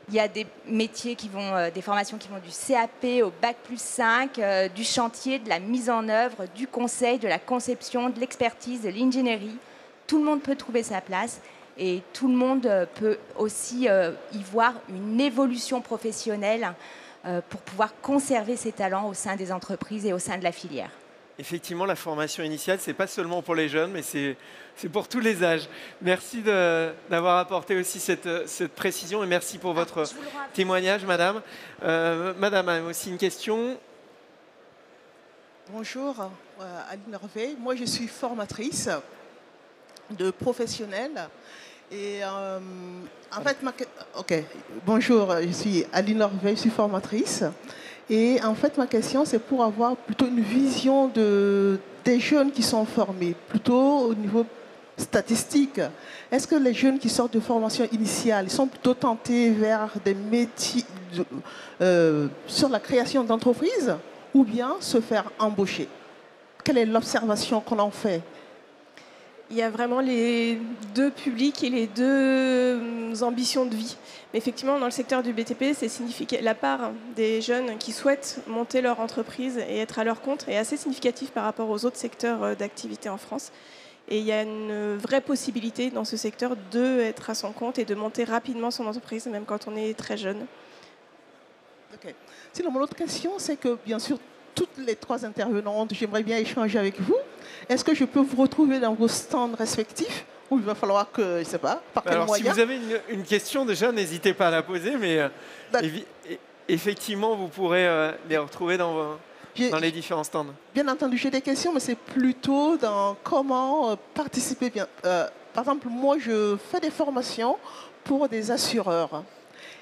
Il y a des métiers qui vont, des formations qui vont du CAP au Bac+5, du chantier, de la mise en œuvre, du conseil, de la conception, de l'expertise, de l'ingénierie. Tout le monde peut trouver sa place. Et tout le monde peut aussi y voir une évolution professionnelle pour pouvoir conserver ses talents au sein des entreprises et au sein de la filière. Effectivement, la formation initiale, ce n'est pas seulement pour les jeunes, mais c'est pour tous les âges. Merci d'avoir apporté aussi cette précision et merci pour votre témoignage, madame. Madame a aussi une question. Bonjour, Aline Hervé. Moi, je suis formatrice de professionnels. Et en fait, bonjour, je suis Aline Hervé, je suis formatrice. Et en fait, ma question, c'est pour avoir plutôt une vision des jeunes qui sont formés, plutôt au niveau statistique. Est-ce que les jeunes qui sortent de formation initiale, ils sont plutôt tentés vers des métiers sur la création d'entreprises ou bien se faire embaucher? Quelle est l'observation qu'on en fait? il y a vraiment les deux publics et les deux ambitions de vie. Mais effectivement, dans le secteur du BTP, la part des jeunes qui souhaitent monter leur entreprise et être à leur compte est assez significative par rapport aux autres secteurs d'activité en France. Et il y a une vraie possibilité dans ce secteur d'être à son compte et de monter rapidement son entreprise, même quand on est très jeune. Ok. Sinon, mon autre question, c'est que, bien sûr, toutes les trois intervenantes, j'aimerais bien échanger avec vous. Est-ce que je peux vous retrouver dans vos stands respectifs ou il va falloir que, je ne sais pas, par quel Alors, moyen? si vous avez une question, déjà, n'hésitez pas à la poser, mais effectivement, vous pourrez les retrouver dans les différents stands. Bien entendu, j'ai des questions, mais c'est plutôt dans comment participer bien. Par exemple, moi, je fais des formations pour des assureurs.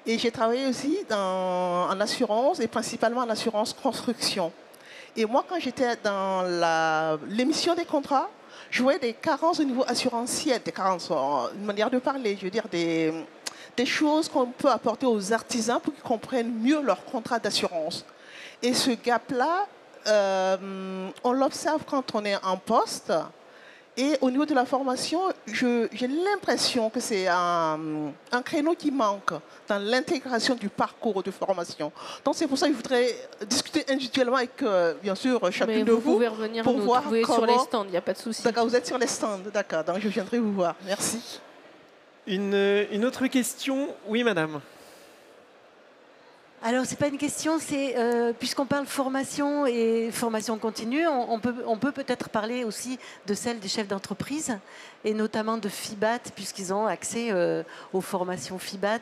Et j'ai travaillé aussi en assurance, et principalement en assurance construction. Et moi, quand j'étais dans l'émission des contrats, je voyais des carences au niveau assurantiel, des carences, une manière de parler, je veux dire des choses qu'on peut apporter aux artisans pour qu'ils comprennent mieux leur contrat d'assurance. Et ce gap-là, on l'observe quand on est en poste. Et au niveau de la formation, j'ai l'impression que c'est un créneau qui manque dans l'intégration du parcours de formation. Donc c'est pour ça que je voudrais discuter individuellement avec, bien sûr, chacune de vous. Vous pouvez revenir pour nous voir trouver sur les stands, il n'y a pas de souci. D'accord, vous êtes sur les stands, d'accord. Donc je viendrai vous voir. Merci. Une autre question? Oui, madame. Alors, ce n'est pas une question, c'est puisqu'on parle formation et formation continue, on peut peut-être parler aussi de celle des chefs d'entreprise et notamment de FIBAT, puisqu'ils ont accès aux formations FIBAT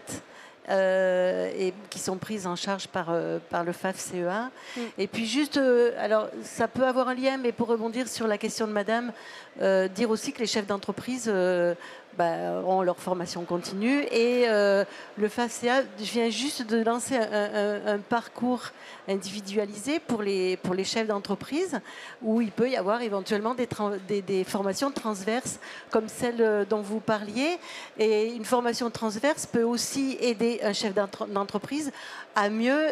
et qui sont prises en charge par le FAF-CEA. Et puis juste, alors ça peut avoir un lien, mais pour rebondir sur la question de madame, dire aussi que les chefs d'entreprise ont leur formation continue et le FAF-CEA vient juste de lancer un parcours individualisé pour les chefs d'entreprise où il peut y avoir éventuellement des formations transverses comme celle dont vous parliez. Et une formation transverse peut aussi aider un chef d'entreprise à mieux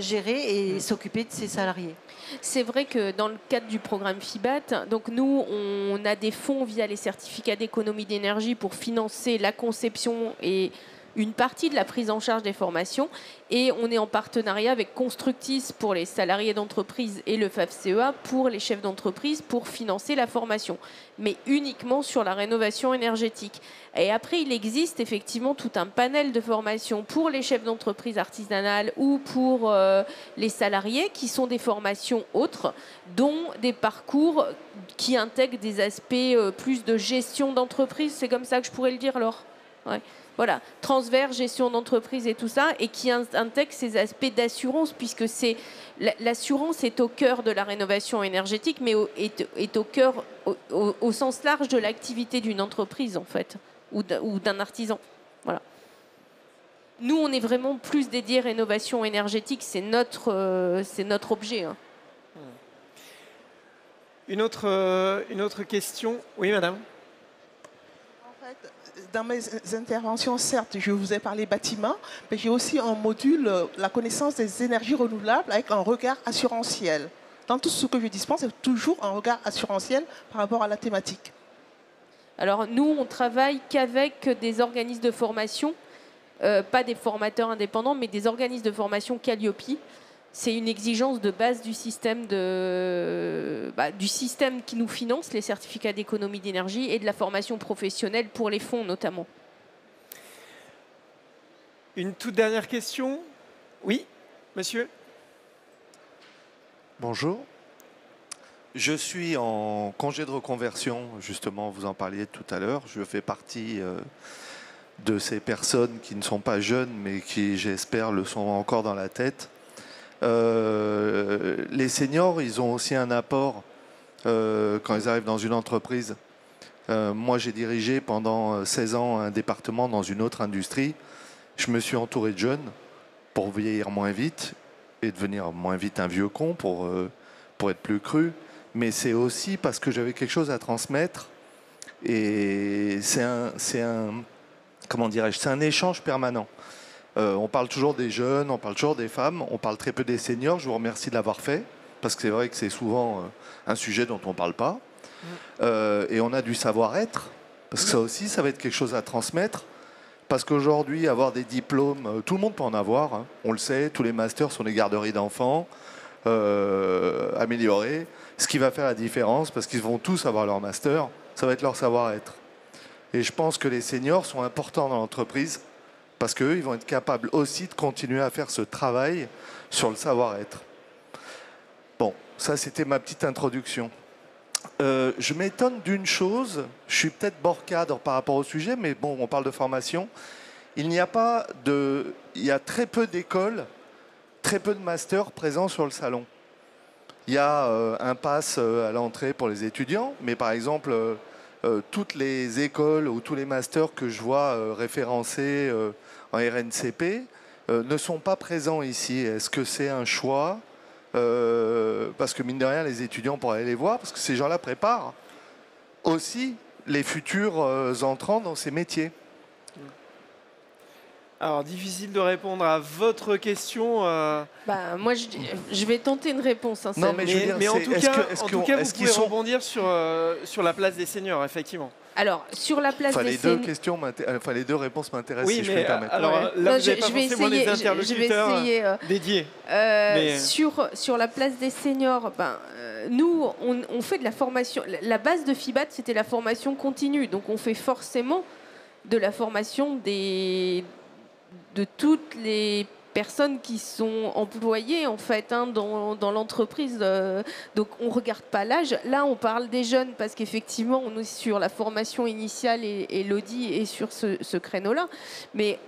gérer et s'occuper de ses salariés. C'est vrai que dans le cadre du programme FIBAT, donc nous, on a des fonds via les certificats d'économie d'énergie pour financer la conception et une partie de la prise en charge des formations. Et on est en partenariat avec Constructis pour les salariés d'entreprise et le FAF-CEA pour les chefs d'entreprise pour financer la formation, mais uniquement sur la rénovation énergétique. Et après, il existe effectivement tout un panel de formations pour les chefs d'entreprise artisanales ou pour les salariés qui sont des formations autres, dont des parcours qui intègrent des aspects plus de gestion d'entreprise. C'est comme ça que je pourrais le dire, Laure. Ouais. Voilà, transverse, gestion d'entreprise et tout ça, et qui intègre ces aspects d'assurance, puisque l'assurance est au cœur de la rénovation énergétique, mais est au cœur, au sens large de l'activité d'une entreprise, en fait, ou d'un artisan. Voilà. Nous, on est vraiment plus dédié rénovation énergétique, c'est notre objet. Hein. Une autre question? Oui, madame. Dans mes interventions, certes, je vous ai parlé bâtiment, mais j'ai aussi un module, la connaissance des énergies renouvelables avec un regard assurantiel. Dans tout ce que je dispense, c'est toujours un regard assurantiel par rapport à la thématique. Alors nous, on travaille qu'avec des organismes de formation, pas des formateurs indépendants, mais des organismes de formation Calliope. C'est une exigence de base du système qui nous finance, les certificats d'économie d'énergie et de la formation professionnelle pour les fonds notamment. Une toute dernière question? Oui, monsieur? Bonjour. Je suis en congé de reconversion, justement, vous en parliez tout à l'heure. Je fais partie de ces personnes qui ne sont pas jeunes, mais qui, j'espère, le sont encore dans la tête. Les seniors, ils ont aussi un apport quand ils arrivent dans une entreprise. Moi, j'ai dirigé pendant 16 ans un département dans une autre industrie. Je me suis entouré de jeunes pour vieillir moins vite et devenir moins vite un vieux con pour être plus cru. Mais c'est aussi parce que j'avais quelque chose à transmettre. Et c'est un échange permanent. On parle toujours des jeunes, on parle toujours des femmes, on parle très peu des seniors. Je vous remercie de l'avoir fait, parce que c'est vrai que c'est souvent un sujet dont on ne parle pas. Et on a du savoir-être, parce que ça aussi, ça va être quelque chose à transmettre. Parce qu'aujourd'hui, avoir des diplômes, tout le monde peut en avoir, hein, on le sait, tous les masters sont des garderies d'enfants, améliorés. Ce qui va faire la différence, parce qu'ils vont tous avoir leur master, ça va être leur savoir-être. Et je pense que les seniors sont importants dans l'entreprise, parce qu'eux, ils vont être capables aussi de continuer à faire ce travail sur le savoir-être. Bon, ça c'était ma petite introduction. Je m'étonne d'une chose, je suis peut-être bord cadre par rapport au sujet, mais bon, on parle de formation. Il y a très peu d'écoles, très peu de masters présents sur le salon. Il y a un pass à l'entrée pour les étudiants, mais par exemple, toutes les écoles ou tous les masters que je vois référencés en RNCP ne sont pas présents ici. Est-ce que c'est un choix ? Parce que mine de rien, les étudiants pourraient aller les voir, parce que ces gens-là préparent aussi les futurs entrants dans ces métiers. Alors, difficile de répondre à votre question. Moi, je vais tenter une réponse. Hein, non, mais en tout cas, vous pouvez rebondir sur la place des seniors, effectivement. Alors, sur la place des seniors... les deux réponses m'intéressent, oui, si je peux me permettre. Alors, là, vous n'avez pas forcément des interlocuteurs dédiés. Sur la place des seniors, nous, on fait de la formation. La base de FIBAT, c'était la formation continue. Donc, on fait forcément de la formation de toutes les personnes qui sont employées en fait dans l'entreprise. Donc on ne regarde pas l'âge. Là on parle des jeunes parce qu'effectivement on est sur la formation initiale et Lodi est sur ce créneau-là. Mais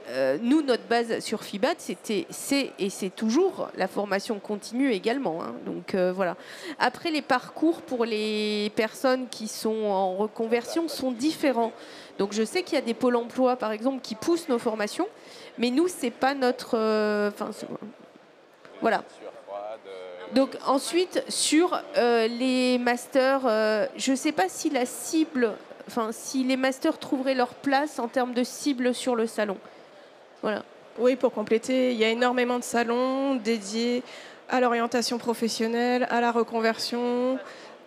nous, notre base sur FIBAT, c'est toujours la formation continue également. Hein. Donc voilà. Après, les parcours pour les personnes qui sont en reconversion sont différents. Donc je sais qu'il y a des pôles emploi par exemple qui poussent nos formations. Mais nous, c'est pas notre... voilà. Donc ensuite, sur les masters, je ne sais pas si la cible... si les masters trouveraient leur place en termes de cible sur le salon. Voilà. Oui, pour compléter, il y a énormément de salons dédiés à l'orientation professionnelle, à la reconversion,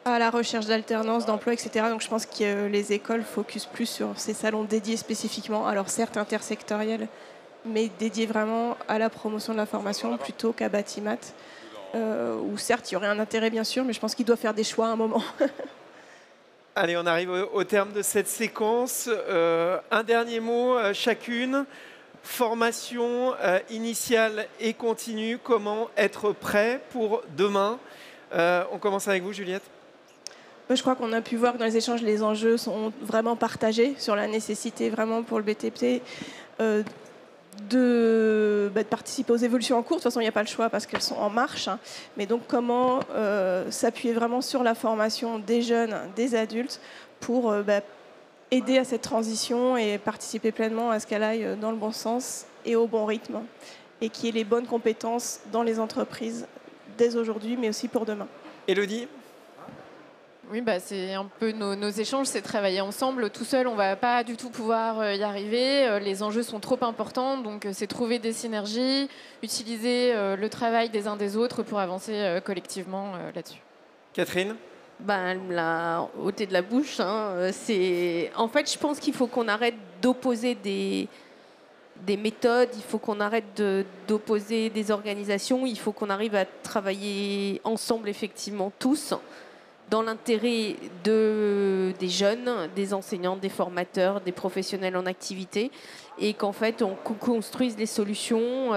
à la recherche d'alternance, d'emploi, etc. Donc je pense que les écoles focusent plus sur ces salons dédiés spécifiquement, alors certes intersectoriels, mais dédié vraiment à la promotion de la formation plutôt qu'à Batimat, où certes il y aurait un intérêt bien sûr, mais je pense qu'il doit faire des choix à un moment. Allez, on arrive au terme de cette séquence. Un dernier mot chacune. Formation initiale et continue, comment être prêt pour demain? On commence avec vous, Juliette. Je crois qu'on a pu voir que dans les échanges, les enjeux sont vraiment partagés sur la nécessité vraiment pour le BTP de participer aux évolutions en cours. De toute façon, il n'y a pas le choix parce qu'elles sont en marche. Hein. Mais donc, comment s'appuyer vraiment sur la formation des jeunes, des adultes, pour aider à cette transition et participer pleinement à ce qu'elle aille dans le bon sens et au bon rythme, et qu'il y ait les bonnes compétences dans les entreprises dès aujourd'hui, mais aussi pour demain. Élodie ? Oui, c'est un peu nos échanges, c'est travailler ensemble. Tout seul, on ne va pas du tout pouvoir y arriver. Les enjeux sont trop importants, donc c'est trouver des synergies, utiliser le travail des uns des autres pour avancer collectivement là-dessus. Catherine ? Elle me l'a ôté de la bouche. Hein. En fait, je pense qu'il faut qu'on arrête d'opposer des méthodes, il faut qu'on arrête d'opposer des organisations, il faut qu'on arrive à travailler ensemble, effectivement, tous, dans l'intérêt des jeunes, des enseignants, des formateurs, des professionnels en activité, et qu'en fait, on construise les solutions.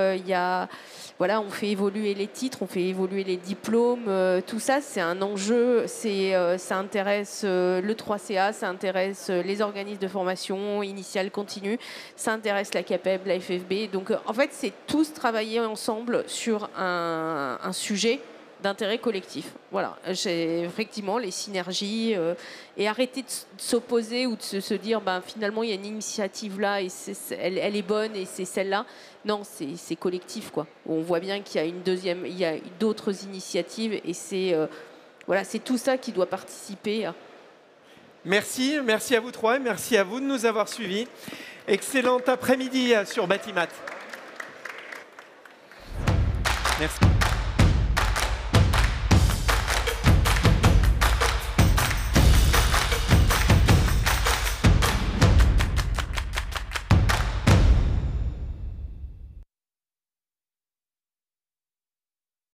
On fait évoluer les titres, on fait évoluer les diplômes. Tout ça, c'est un enjeu. Ça intéresse le 3CA, ça intéresse les organismes de formation initiale, continue, ça intéresse la CAPEB, la FFB. Donc, en fait, c'est tous travailler ensemble sur un sujet d'intérêt collectif. Voilà, effectivement les synergies et arrêter de s'opposer ou de se dire finalement il y a une initiative là et elle est bonne et c'est celle-là. Non, c'est collectif quoi. On voit bien qu'il y a d'autres initiatives et c'est tout ça qui doit participer. Merci à vous trois et merci à vous de nous avoir suivis. Excellent après-midi sur Batimat. Merci.